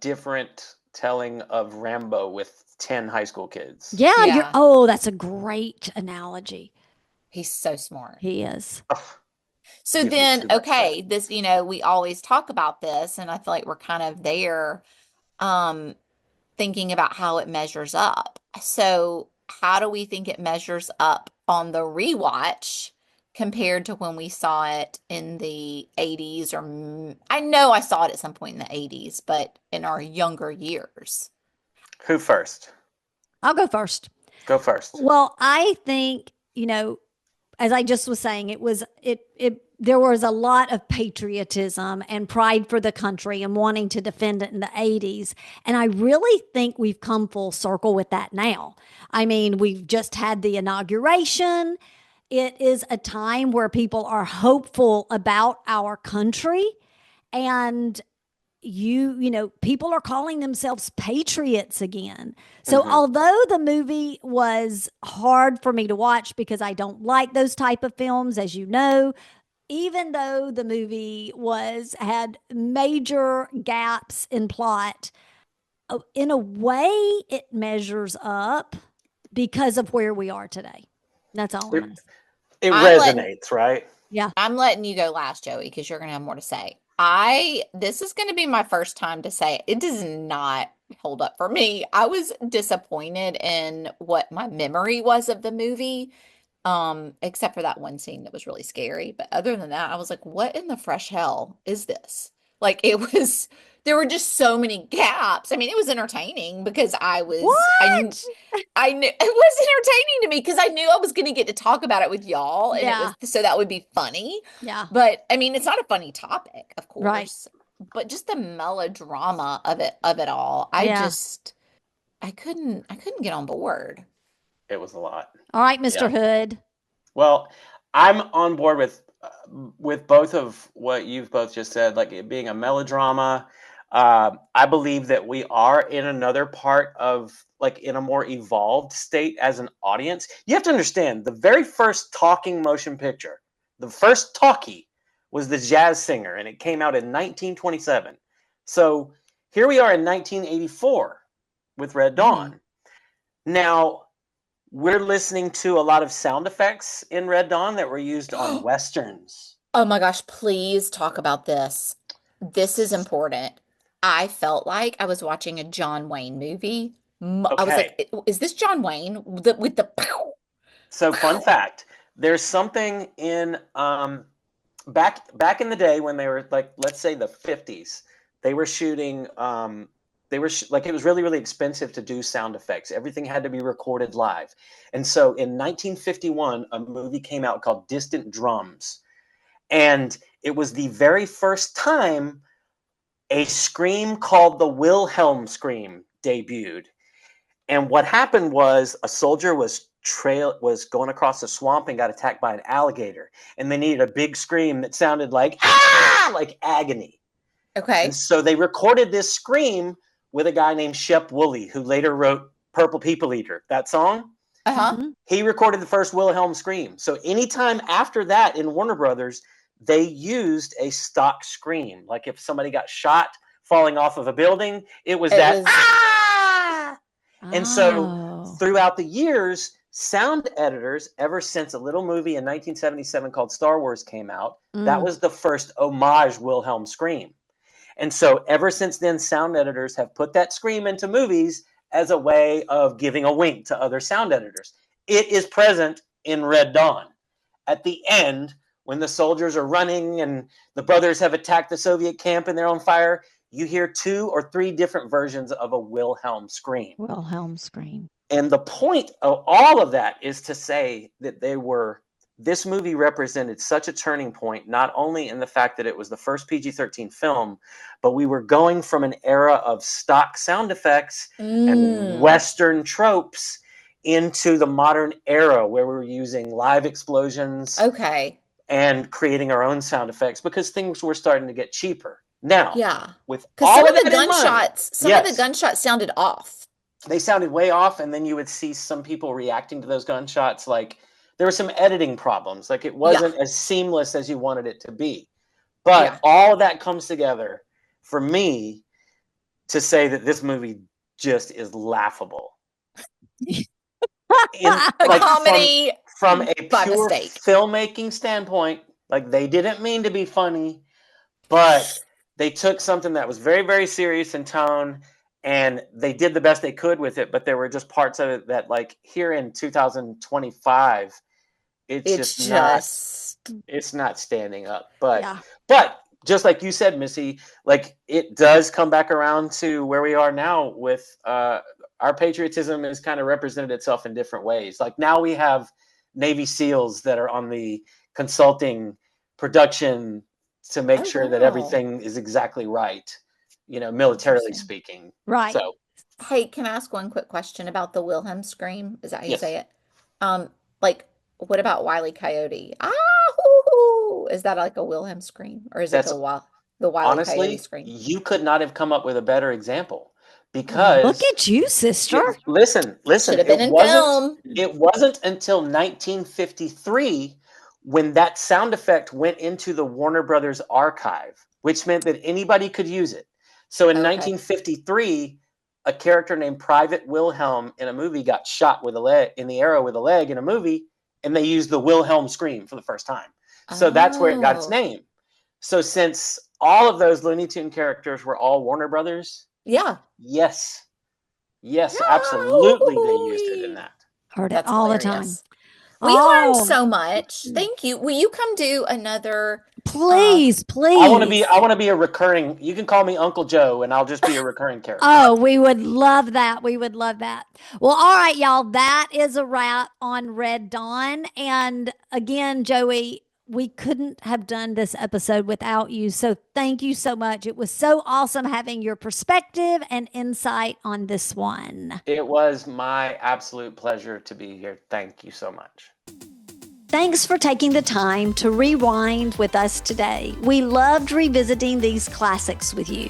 different telling of Rambo with 10 high school kids. Yeah. Yeah. Oh, that's a great analogy. He's so smart. He is. Ugh, So gives me then, too much okay, credit. this, we always talk about this, and I feel like we're kind of there, um, thinking about how it measures up. So, how do we think it measures up on the rewatch compared to when we saw it in the 80s? Or I know I saw it at some point in the 80s, but in our younger years. Who first? I'll go first. Go first. Well, I think, as I just was saying, there was a lot of patriotism and pride for the country and wanting to defend it in the 80s. And I really think we've come full circle with that now. I mean, we've just had the inauguration. It is a time where people are hopeful about our country. And people are calling themselves patriots again. So although the movie was hard for me to watch because I don't like those type of films, as you know, even though the movie had major gaps in plot, in a way it measures up because of where we are today. That's all I'm going to say. It resonates, right? Yeah. I'm letting you go last, Joey, because you're going to have more to say. This is going to be my first time to say it does not hold up for me. I was disappointed in what my memory was of the movie, except for that one scene that was really scary. But other than that, I was like, what in the fresh hell is this? Like, there were just so many gaps. I mean, it was entertaining because I knew it was entertaining to me because I knew I was going to get to talk about it with y'all, and it was so that would be funny. Yeah. But I mean, it's not a funny topic, of course. Right. But just the melodrama of it all, I couldn't get on board. It was a lot. All right, Mr. Hood. Well, I'm on board with both of what you've both just said, like it being a melodrama. I believe that we are in another part of, like, in a more evolved state as an audience. You have to understand, the very first talking motion picture, the first talkie, was The Jazz Singer, and it came out in 1927. So here we are in 1984 with Red Dawn. Now, we're listening to a lot of sound effects in Red Dawn that were used on Westerns. Oh my gosh, please talk about this. This is important. I felt like I was watching a John Wayne movie. I was like, is this John Wayne with the pow? So fun fact, there's something in back in the day when they were, like, let's say the 50s, they were shooting like, it was really, really expensive to do sound effects. Everything had to be recorded live. And so in 1951, a movie came out called Distant Drums. And it was the very first time a scream called the Wilhelm scream debuted. And what happened was a soldier was going across a swamp and got attacked by an alligator. And they needed a big scream that sounded like, ah, like agony. Okay. And so they recorded this scream with a guy named Shep Woolley, who later wrote Purple People Eater, that song. He recorded the first Wilhelm scream. So anytime after that in Warner Brothers, they used a stock scream. Like if somebody got shot falling off of a building, it was ah! And so throughout the years, sound editors, ever since a little movie in 1977 called Star Wars came out, that was the first homage Wilhelm scream. And so ever since then, sound editors have put that scream into movies as a way of giving a wink to other sound editors. It is present in Red Dawn. At the end, when the soldiers are running and the brothers have attacked the Soviet camp and they're on fire, you hear 2 or 3 different versions of a Wilhelm scream. Wilhelm scream. And the point of all of that is to say that this movie represented such a turning point, not only in the fact that it was the first PG-13 film, but we were going from an era of stock sound effects and Western tropes into the modern era where we were using live explosions. And creating our own sound effects because things were starting to get cheaper. Now, with all of the gunshots, some of the gunshots sounded off. They sounded way off, and then you would see some people reacting to those gunshots. Like, there were some editing problems. Like, it wasn't as seamless as you wanted it to be. But all of that comes together for me to say that this movie just is laughable. Comedy from a pure filmmaking standpoint, like, they didn't mean to be funny, but they took something that was very, very serious in tone, and they did the best they could with it. But there were just parts of it that, like, here in 2025, it's not standing up. But just like you said, Missy, like, it does come back around to where we are now with our patriotism has kind of represented itself in different ways. Like, now we have Navy SEALs that are on the consulting production to make sure that everything is exactly right, militarily speaking. Right. So, Hey, can I ask one quick question about the Wilhelm scream? Is that how you yes. say it? Like, what about Wile E. Coyote? Ah, hoo, hoo. Is that like a Wilhelm scream, or is it That's the Wile E. Coyote honestly, scream? you could not have come up with a better example Look because at you, sister. listen, Should have been in film. it wasn't until 1953 when that sound effect went into the Warner Brothers archive, which meant that anybody could use it. So in Okay. 1953, a character named Private Wilhelm in a movie got shot with a leg in the arrow with a leg in a movie, and they used the Wilhelm scream for the first time. So that's where it got its Oh. name. So since all of those Looney Tune characters were all Warner Brothers, Yeah. yes, absolutely, they used it in that. Heard it That's all hilarious. the time. We learned Oh, so much. Thank you. Will you come do another? please. I want to be a recurring. You can call me Uncle Joe, and I'll just be a recurring character. Oh, we would love that. We would love that. Well, all right, y'all. That is a wrap on Red Dawn. And again, Joey, we couldn't have done this episode without you. So thank you so much. It was so awesome having your perspective and insight on this one. It was my absolute pleasure to be here. Thank you so much. Thanks for taking the time to rewind with us today. We loved revisiting these classics with you.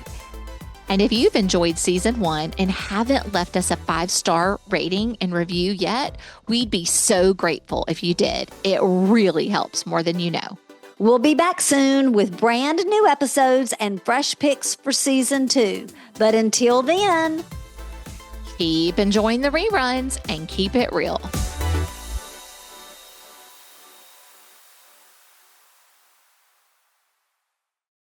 And if you've enjoyed season 1 and haven't left us a 5-star rating and review yet, we'd be so grateful if you did. It really helps more than you know. We'll be back soon with brand new episodes and fresh picks for season 2. But until then, Keep enjoying the reruns and keep it real.